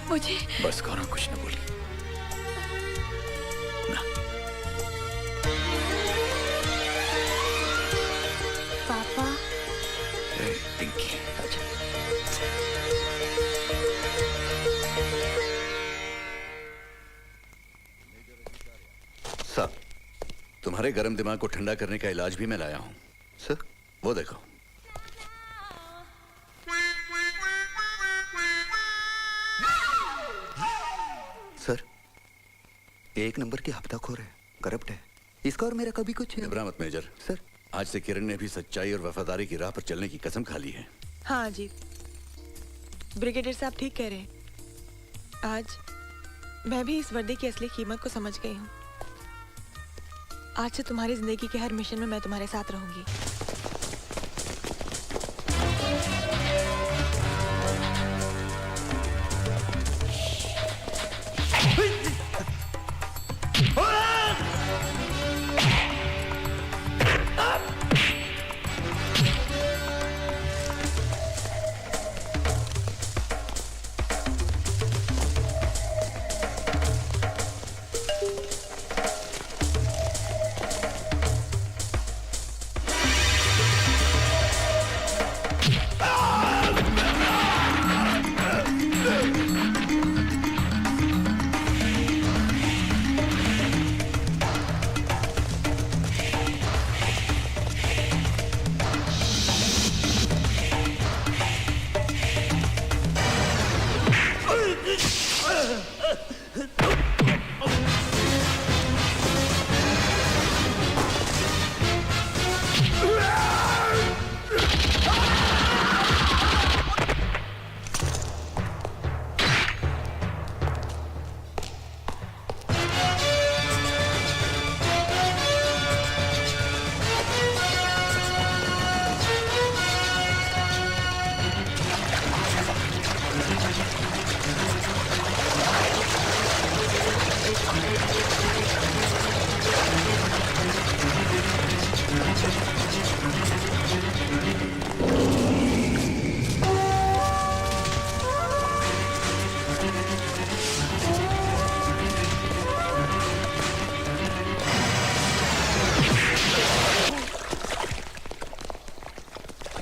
मुझे बस करो, कुछ न बोली। पापा, पिंकी, अच्छा। सर, तुम्हारे गर्म दिमाग को ठंडा करने का इलाज भी मैं लाया हूं। सर, वो देखो। सर, एक नंबर की हफ्ताखोर है, करप्ट है। इसका और मेरा कभी कुछ घबरा मत मेजर। सर, आज से किरण ने भी सच्चाई और वफादारी की राह पर चलने की कसम खा ली है। हाँ जी, ब्रिगेडियर साहब ठीक कह रहे हैं। आज मैं भी इस वर्दी की असली कीमत को समझ गई हूँ। आज से तुम्हारी जिंदगी के हर मिशन में मैं तुम्हारे साथ रहूंगी।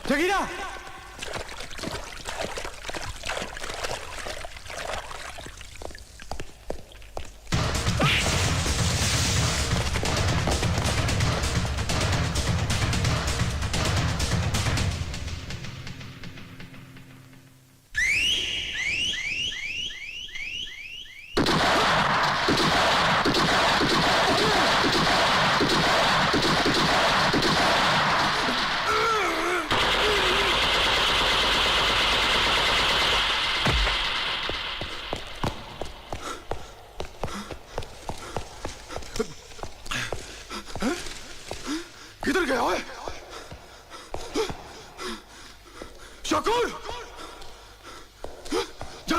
जगीरा,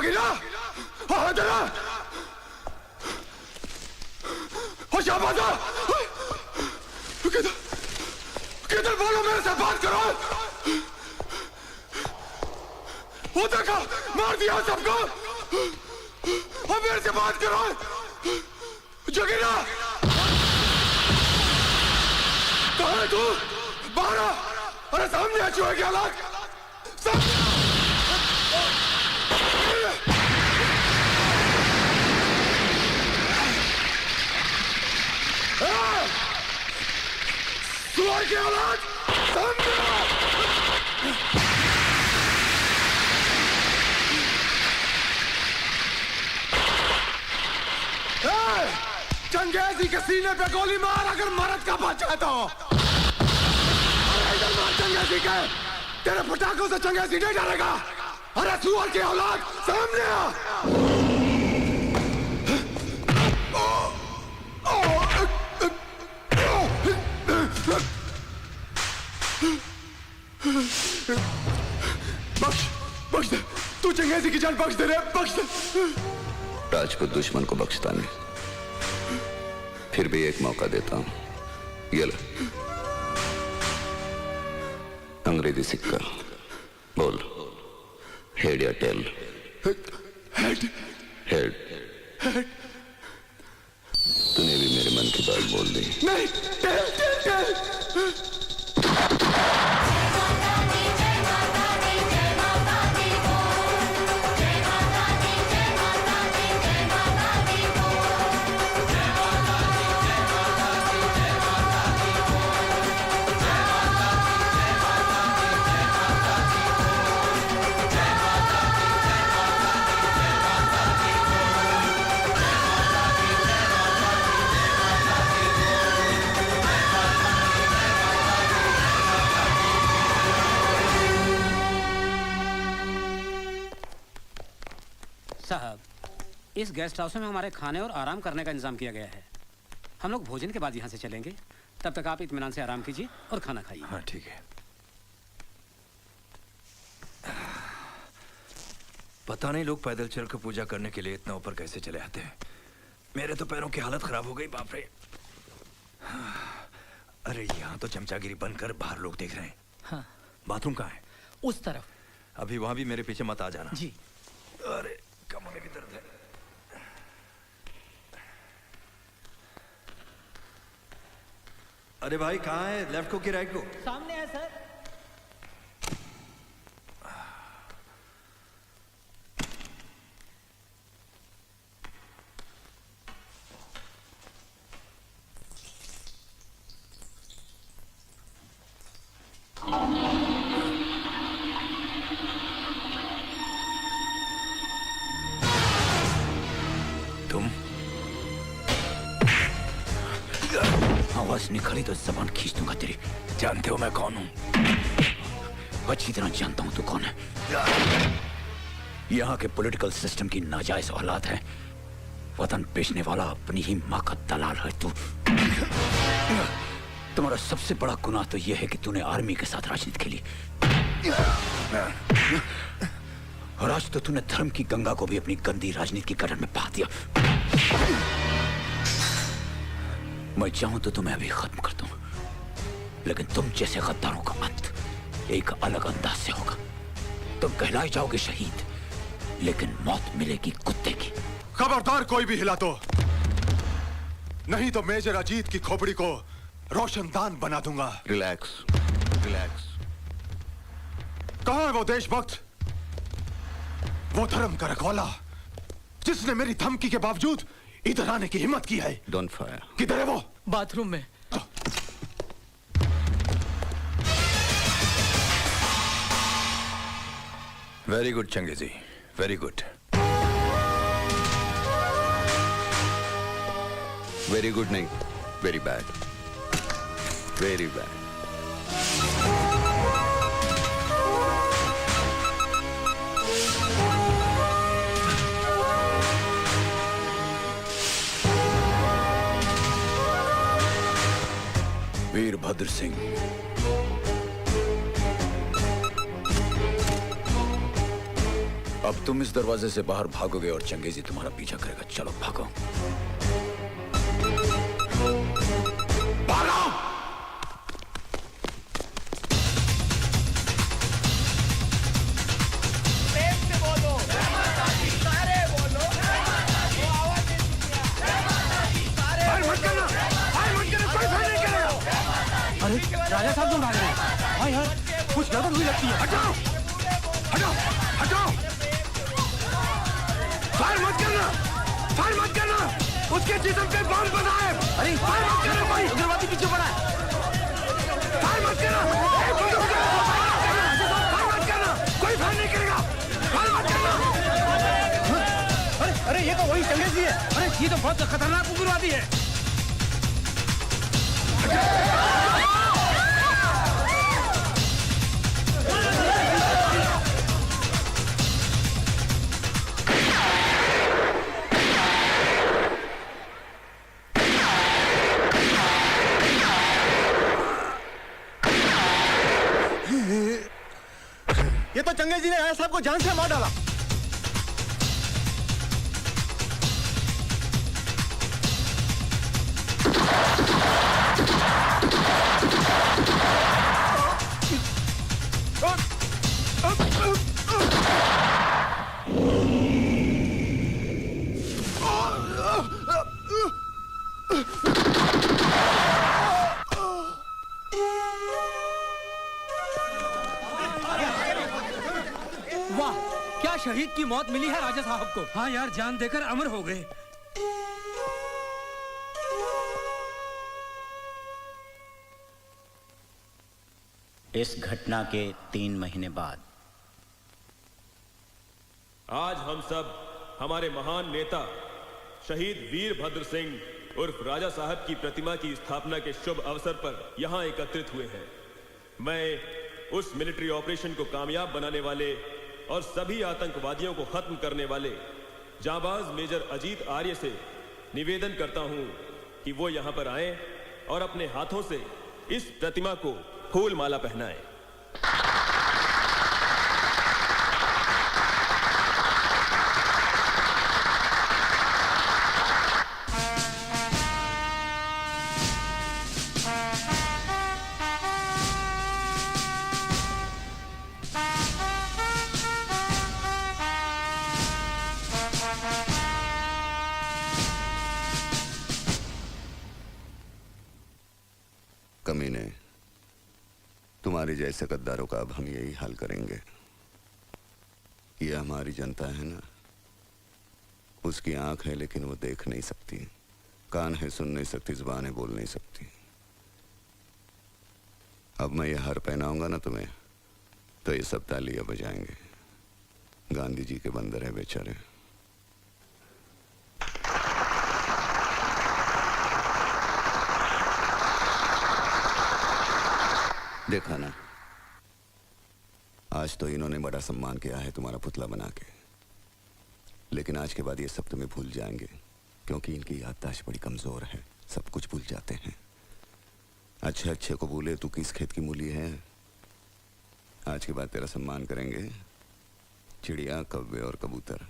जोगिरा, हाँ तेरा, शाबाश, किधर बोलो, मेरे से बात करो। वो देखो, मार दिया सबको, और मेरे से बात करो। जोगिरा, कहाँ है तू? बाहर आ। अरे सामने आ, चूहे की औलाद, सामने आ। सुअर की औलाद, सामने आ। चंगेजी के सीने पे गोली मार, अगर मर्द का बच्चा है तो। इधर मार चंगेजी के, तेरे पटाखों से चंगेजी नहीं डरेगा। अरे सुअर की औलाद, सामने आ। बख्श दे, तू चंगेजी की जान बख्श दे रे, बख्श दे। राजपूत दुश्मन को बख्शता नहीं, फिर भी एक मौका देता हूं। ये ले, अंग्रेजी सिक्का, बोल हेड या टेल? हेड। हेड। तूने भी मेरे मन की बात बोल दी। नहीं, टेल टेल टेल। साहब, इस गेस्ट हाउस में हमारे खाने और आराम करने का इंतजाम किया गया है। हम लोग भोजन के बाद यहाँ से चलेंगे, तब तक आप इत्मीनान से आराम कीजिए और खाना खाइए। हाँ ठीक है। पता नहीं लोग पैदल चलकर पूजा करने के लिए इतना ऊपर कैसे चले आते हैं। मेरे तो पैरों की हालत खराब हो गई, बाप रे। अरे यहाँ तो चमचागिरी बनकर बाहर लोग देख रहे हैं। हाँ। बाथरूम कहाँ है? उस तरफ। अभी वहां भी मेरे पीछे मत आ जाना। जी। अरे कमर में भी दर्द है। अरे भाई कहाँ है? लेफ्ट को कि राइट को? सामने है सर। तुम आवाज निकाली तो जबान खींच दूंगा तेरी। जानते हो मैं कौन हूं? अच्छी तरह जानता हूं तू कौन है। यहाँ के पॉलिटिकल सिस्टम की नाजायज औलाद है। वतन बेचने वाला अपनी ही माँ का दलाल है तू। तुम्हारा सबसे बड़ा गुनाह तो यह है कि तूने आर्मी के साथ राजनीति खेली, और आज तो तूने धर्म की गंगा को भी अपनी गंदी राजनीति की कटर में बहा दिया। मैं चाहूं तो तुम्हें अभी खत्म कर दूं, लेकिन तुम जैसे गद्दारों का अंत एक अलग अंदाज से होगा। तुम कहलाए जाओगे शहीद, लेकिन मौत मिलेगी कुत्ते की। खबरदार कोई भी हिला तो, नहीं तो मेजर अजीत की खोपड़ी को रोशनदान बना दूंगा। Relax, relax. कहां है वो देशभक्त, वो धर्म का रखवाला, जिसने मेरी धमकी के बावजूद इधर आने की हिम्मत की है? Don't fire. किधर है वो? बाथरूम में। Very good Changezi, very good. Very good नहीं, very bad, very bad. Virbhadra Singh, अब तुम इस दरवाजे से बाहर भागोगे और चंगेजी तुम्हारा पीछा करेगा। चलो भागो। भागो! प्रेम से बोलो। सारे बोलो। फायर मत करना। फायर मत करना। कोई फायर नहीं करेगा। अरे राजा साहब तुम भाग रहे हैं। हाँ यार कुछ गड़बड़ हुई लगती है। हटाओ! हटाओ! हटाओ! फायर मत करना! फायर मत करना! उसके जिस्म पे बम बना है। अरे फायर मत करना कोई। उग्रवादी पीछे पड़ा है। फायर मत करना! फायर मत करना! कोई फायर नहीं करेगा। फायर मत करना! अरे ये तो वही चंगेजी है। अरे ये तो बहुत खतरनाक उग्रवादी है। ये तो चंगेजी ने राजा साहब को जान से मार डाला। वाह, क्या शहीद की मौत मिली है राजा साहब को। हाँ यार जान देकर अमर हो गए। इस घटना के 3 महीने बाद आज हम सब हमारे महान नेता शहीद वीरभद्र सिंह उर्फ राजा साहब की प्रतिमा की स्थापना के शुभ अवसर पर यहां एकत्रित हुए हैं। मैं उस मिलिट्री ऑपरेशन को कामयाब बनाने वाले और सभी आतंकवादियों को खत्म करने वाले जाबाज मेजर अजीत आर्य से निवेदन करता हूं कि वो यहां पर आएं और अपने हाथों से इस प्रतिमा को फूल माला पहनाएं। कमीने, तुम्हारे जैसे गद्दारों का अब हम यही हाल करेंगे। ये हमारी जनता है ना, उसकी आंख है लेकिन वो देख नहीं सकती, कान है सुन नहीं सकती, जुबान है बोल नहीं सकती। अब मैं ये हार पहनाऊंगा ना तुम्हें, तो ये सब तालियां बजाएंगे। गांधी जी के बंदर है बेचारे। देखा ना, आज तो इन्होंने बड़ा सम्मान किया है तुम्हारा पुतला बना के, लेकिन आज के बाद ये सब तुम्हें भूल जाएंगे, क्योंकि इनकी याददाश्त बड़ी कमजोर है, सब कुछ भूल जाते हैं। अच्छे अच्छे को भूले तू किस खेत की मूली है। आज के बाद तेरा सम्मान करेंगे चिड़िया, कौवे और कबूतर।